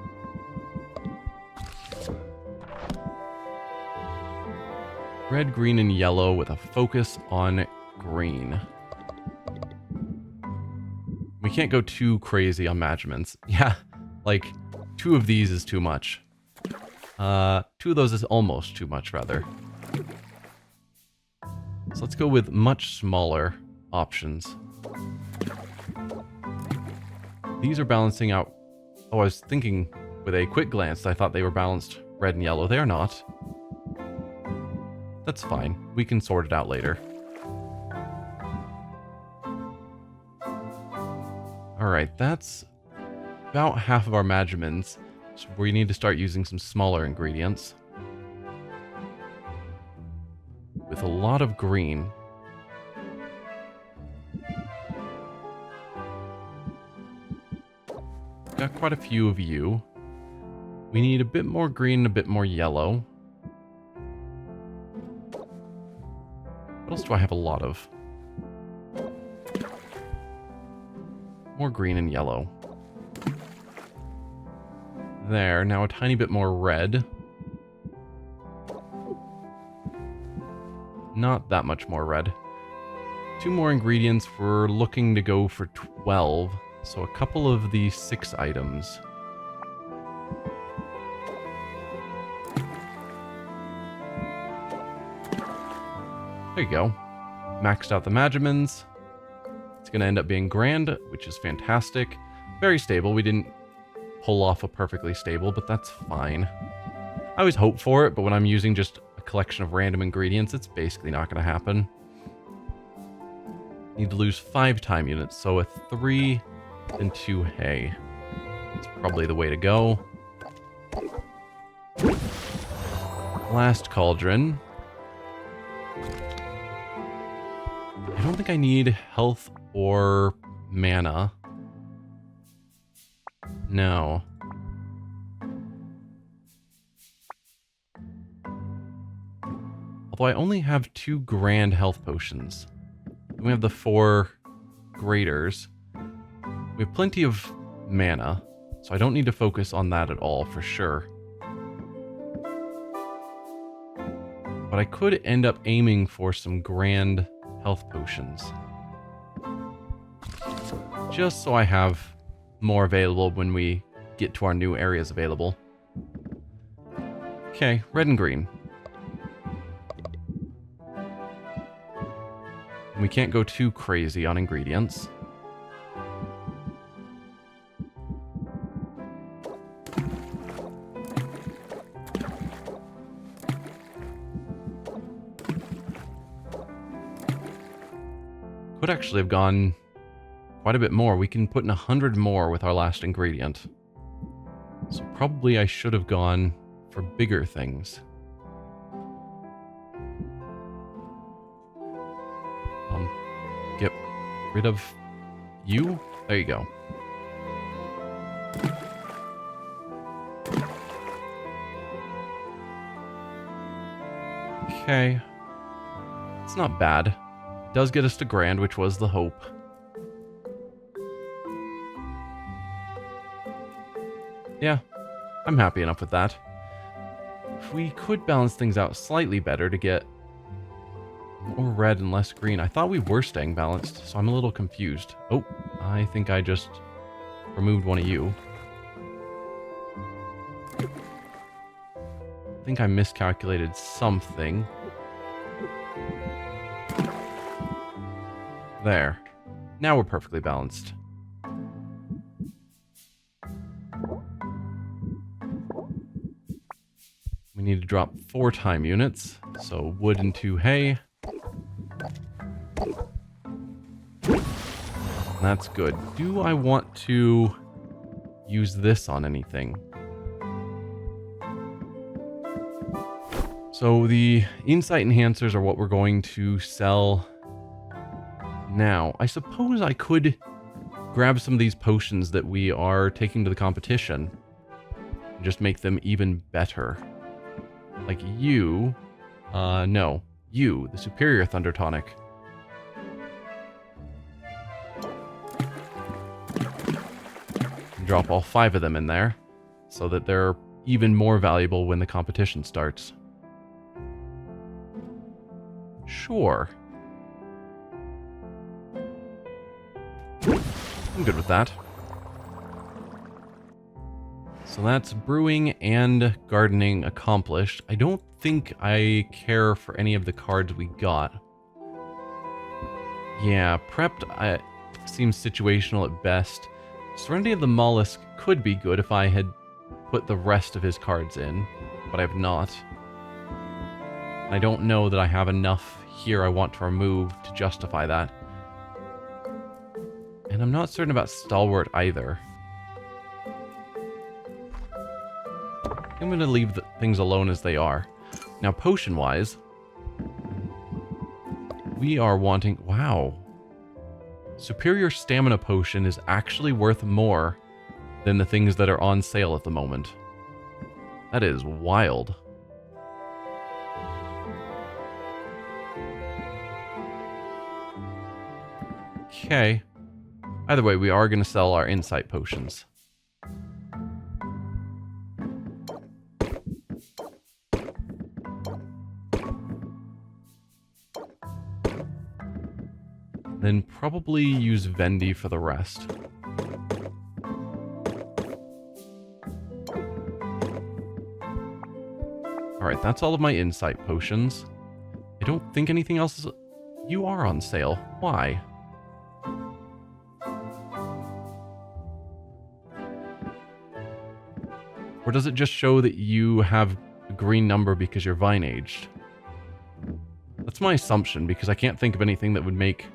Red, green, and yellow with a focus on green. We can't go too crazy on Magimans. Yeah, like 2 of these is too much. 2 of those is almost too much, rather. So let's go with much smaller options. These are balancing out. Oh, I was thinking with a quick glance, I thought they were balanced red and yellow. They are not. That's fine. We can sort it out later. Alright, that's about half of our Magimans. So we need to start using some smaller ingredients. With a lot of green. Got quite a few of you. We need a bit more green and a bit more yellow. What else do I have a lot of? More green and yellow. There, now a tiny bit more red. Not that much more red. 2 more ingredients. We're looking to go for 12. So a couple of the 6 items. There you go. Maxed out the Magimans. It's going to end up being grand, which is fantastic. Very stable. We didn't pull off a perfectly stable, but that's fine. I always hope for it, but when I'm using just a collection of random ingredients, it's basically not going to happen. Need to lose 5 time units, so a 3 than 2 hay. It's probably the way to go. Last cauldron. I don't think I need health or mana. No. Although I only have 2 grand health potions. We have the 4 graders. We have plenty of mana, so I don't need to focus on that at all for sure. But I could end up aiming for some grand health potions. Just so I have more available when we get to our new areas available. Okay, red and green. We can't go too crazy on ingredients. Could actually have gone quite a bit more. We can put in 100 more with our last ingredient. So probably I should have gone for bigger things. Get rid of you. There you go. Okay. It's not bad. It does get us to grand, which was the hope. Yeah, I'm happy enough with that. If we could balance things out slightly better to get more red and less green. I thought we were staying balanced, so I'm a little confused. Oh, I think I just removed one of you. I think I miscalculated something. There. Now we're perfectly balanced. We need to drop 4 time units, so wood and 2 hay. That's good. Do I want to use this on anything? So the insight enhancers are what we're going to sell now. I suppose I could grab some of these potions that we are taking to the competition and just make them even better. Like you, no, you, the superior Thunder Tonic. Drop all 5 of them in there so that they're even more valuable when the competition starts. Sure. I'm good with that. So that's brewing and gardening accomplished. I don't think I care for any of the cards we got. Yeah, prepped seems situational at best. Serenity of the Mollusk could be good if I had put the rest of his cards in, but I have not. I don't know that I have enough here I want to remove to justify that. And I'm not certain about Stalwart either. I'm going to leave things alone as they are. Now, potion-wise, we are wanting... Wow. Superior Stamina Potion is actually worth more than the things that are on sale at the moment. That is wild. Okay. Either way, we are going to sell our Insight Potions. Then probably use Vendi for the rest. Alright, that's all of my Insight Potions. I don't think anything else is... You are on sale. Why? Or does it just show that you have a green number because you're vine-aged? That's my assumption, because I can't think of anything that would make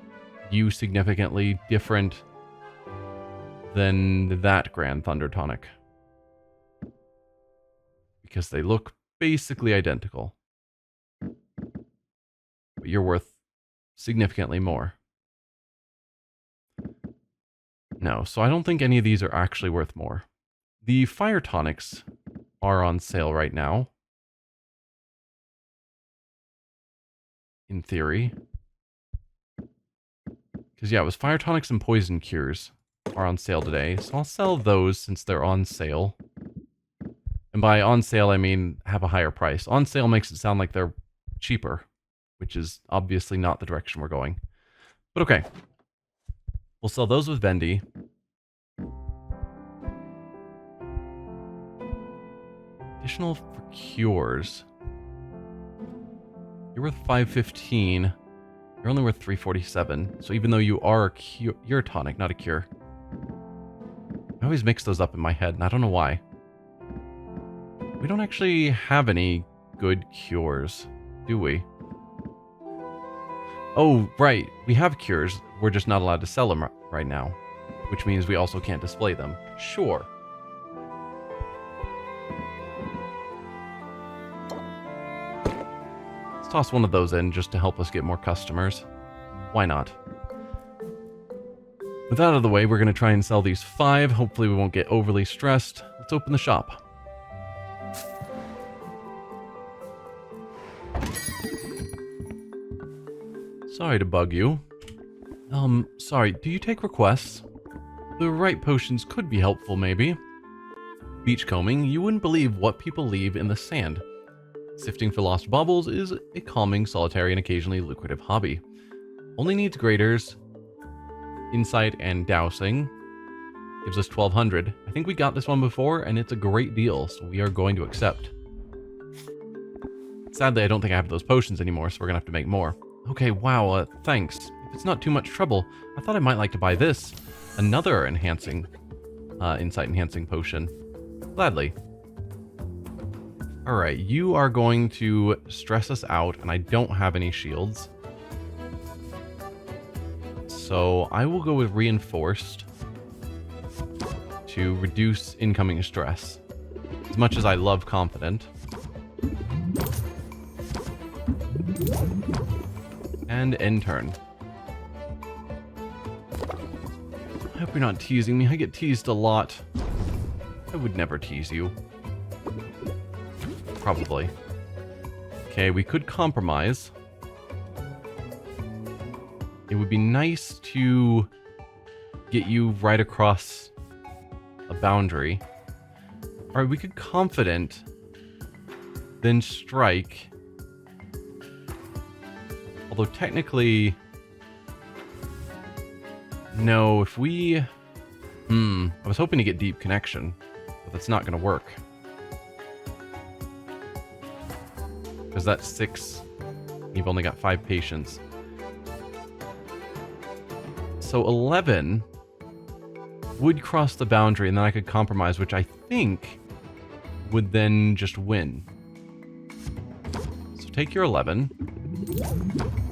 you significantly different than that Grand Thunder Tonic. Because they look basically identical. But you're worth significantly more. No, so I don't think any of these are actually worth more. The Fire Tonics are on sale right now. In theory. Because yeah, it was Fire Tonics and Poison Cures are on sale today. So I'll sell those since they're on sale. And by on sale, I mean have a higher price. On sale makes it sound like they're cheaper, which is obviously not the direction we're going. But okay. We'll sell those with Vendi. Additional for cures. You're worth 515. You're only worth 347. So even though you are a cure, you're a tonic, not a cure. I always mix those up in my head, and I don't know why. We don't actually have any good cures, do we? Oh, right. We have cures. We're just not allowed to sell them right now. Which means we also can't display them. Sure. Let's toss one of those in just to help us get more customers. Why not? With that out of the way, we're going to try and sell these 5. Hopefully we won't get overly stressed. Let's open the shop. Sorry to bug you. Sorry, do you take requests? The right potions could be helpful, maybe. Beachcombing, you wouldn't believe what people leave in the sand. Sifting for lost baubles is a calming, solitary, and occasionally lucrative hobby. Only needs graders, insight, and dowsing. Gives us 1200. I think we got this one before, and it's a great deal, so we are going to accept. Sadly, I don't think I have those potions anymore, so we're gonna have to make more. Okay, wow, thanks. If it's not too much trouble, I thought I might like to buy this. Another enhancing, insight enhancing potion. Gladly. Alright, you are going to stress us out, and I don't have any shields. So I will go with reinforced to reduce incoming stress. As much as I love confident. And end turn. I hope you're not teasing me. I get teased a lot. I would never tease you. Probably. Okay, we could compromise. It would be nice to get you right across a boundary. Alright, we could confident, then strike. Although technically... No, if we... I was hoping to get deep connection, but that's not going to work. Because that's 6. You've only got 5 patients. So 11 would cross the boundary, and then I could compromise, which I think would then just win. So take your 11.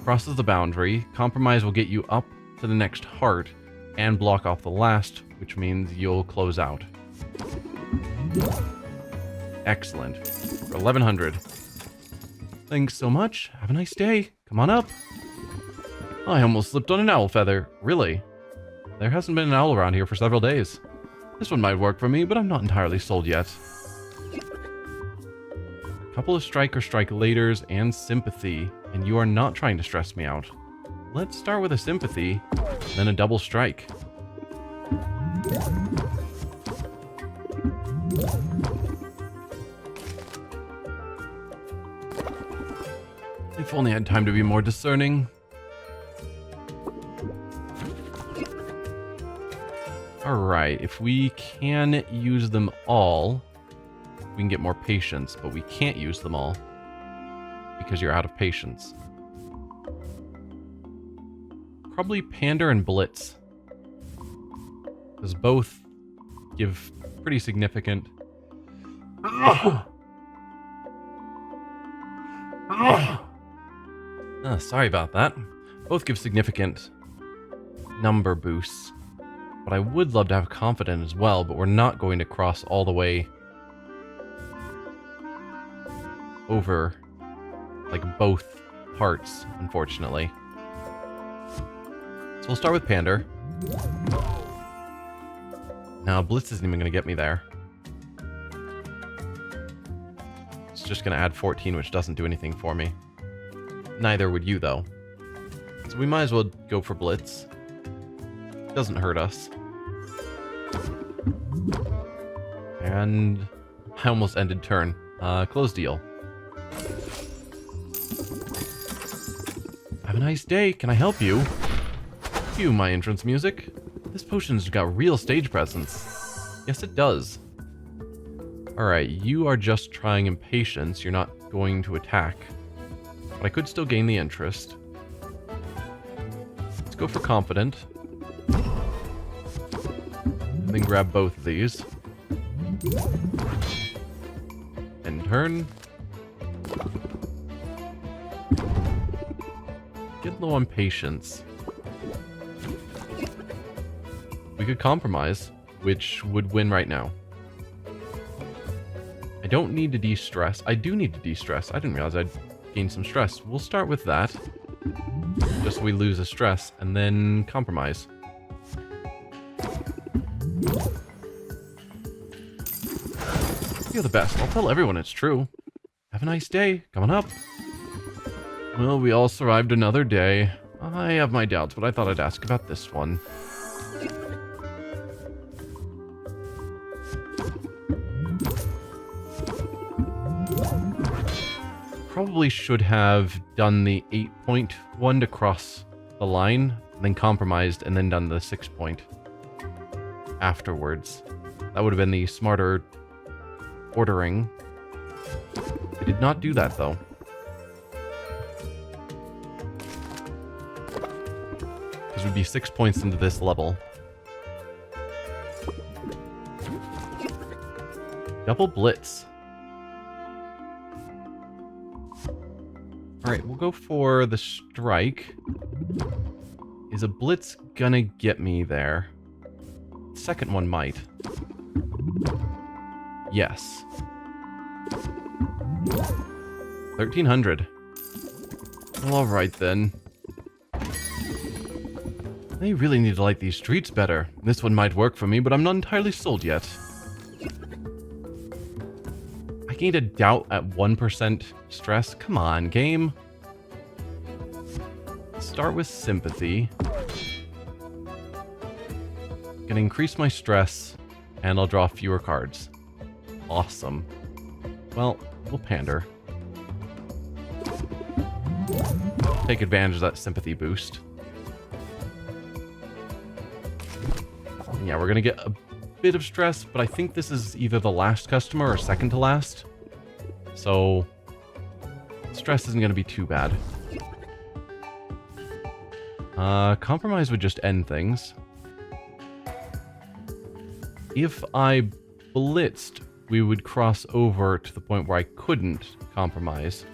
Crosses the boundary. Compromise will get you up to the next heart and block off the last, which means you'll close out. Excellent. For 1100. Thanks so much. Have a nice day. Come on up. I almost slipped on an owl feather. Really? There hasn't been an owl around here for several days. This one might work for me, but I'm not entirely sold yet. A couple of strike or strike laters and sympathy, and you are not trying to stress me out. Let's start with a sympathy, then a double strike. If only I had time to be more discerning. Alright, if we can use them all, we can get more patience, but we can't use them all because you're out of patience. Probably Pander and Blitz, because both give pretty significant... sorry about that. Both give significant number boosts. But but I would love to have confident as well, but we're not going to cross all the way over, like, both parts, unfortunately. So we'll start with Pander. Now, Blitz isn't even going to get me there. It's just going to add 14, which doesn't do anything for me. Neither would you, though. So we might as well go for Blitz. Doesn't hurt us. And I almost ended turn. Close deal. Have a nice day. Can I help you? Cue my entrance music. This potion's got real stage presence. Yes, it does. Alright, you are just trying impatience. You're not going to attack. But I could still gain the interest. Let's go for confident. And then grab both of these. End turn. Get low on patience. We could compromise, which would win right now. I don't need to de-stress. I do need to de-stress. I didn't realize I'd gain some stress. We'll start with that. Just so we lose a stress, and then compromise. You're the best. I'll tell everyone it's true. Have a nice day. Come on up. Well, we all survived another day. I have my doubts, but I thought I'd ask about this one. Probably should have done the 8-point one to cross the line, then compromised, and then done the 6-point afterwards. That would have been the smarter ordering. I did not do that, though. Because we'd be 6 points into this level. Double Blitz. Alright, we'll go for the strike. Is a Blitz gonna get me there? Second one might. Yes. 1300. Well, alright then. I really need to like these streets better. This one might work for me, but I'm not entirely sold yet. I gained a doubt at 1% stress. Come on, game. Start with sympathy. Gonna increase my stress, and I'll draw fewer cards. Awesome. Well, we'll pander. Take advantage of that sympathy boost. Yeah, we're gonna get a bit of stress, but I think this is either the last customer or second to last. So, stress isn't gonna be too bad. Compromise would just end things. If I blitzed, we would cross over to the point where I couldn't compromise.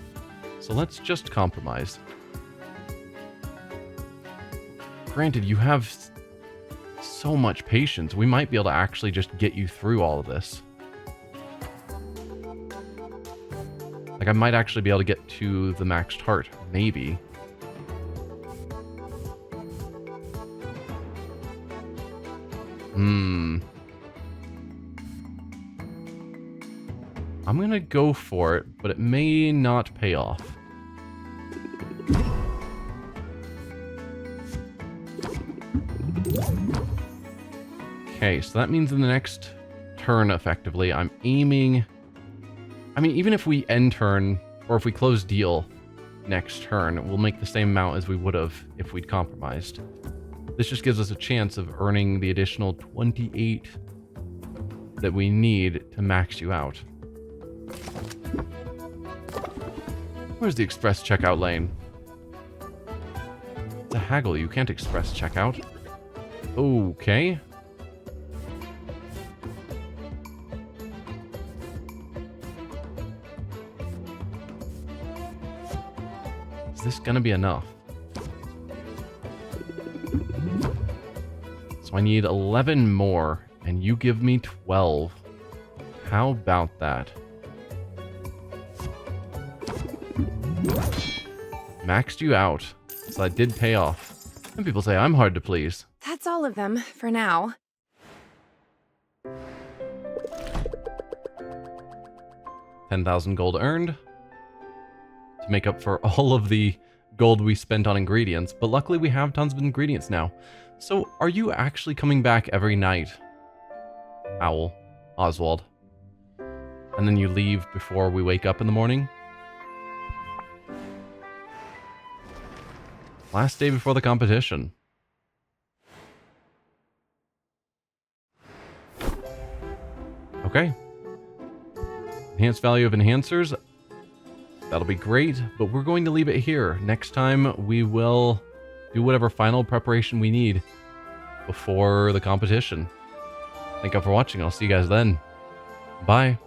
So let's just compromise. Granted, you have so much patience. We might be able to actually just get you through all of this. Like, I might actually be able to get to the maxed heart. Maybe. I'm gonna go for it, but it may not pay off. Okay, so that means in the next turn, effectively, I'm aiming... I mean, even if we end turn, or if we close deal next turn, we'll make the same amount as we would have if we'd compromised. This just gives us a chance of earning the additional 28 that we need to max you out. Where's the express checkout lane? It's a haggle. You can't express checkout. Okay. Is this gonna be enough? So So I need 11 more, and you give me 12. How about that? Maxed you out, so that did pay off. Some people say I'm hard to please. That's all of them for now. 10,000 gold earned to make up for all of the gold we spent on ingredients, but luckily we have tons of ingredients now. So are you actually coming back every night, Owl, Oswald? And then you leave before we wake up in the morning? Last day before the competition. Okay. Enhanced value of enhancers. That'll be great, but we're going to leave it here. Next time, we will do whatever final preparation we need before the competition. Thank you for watching. I'll see you guys then. Bye.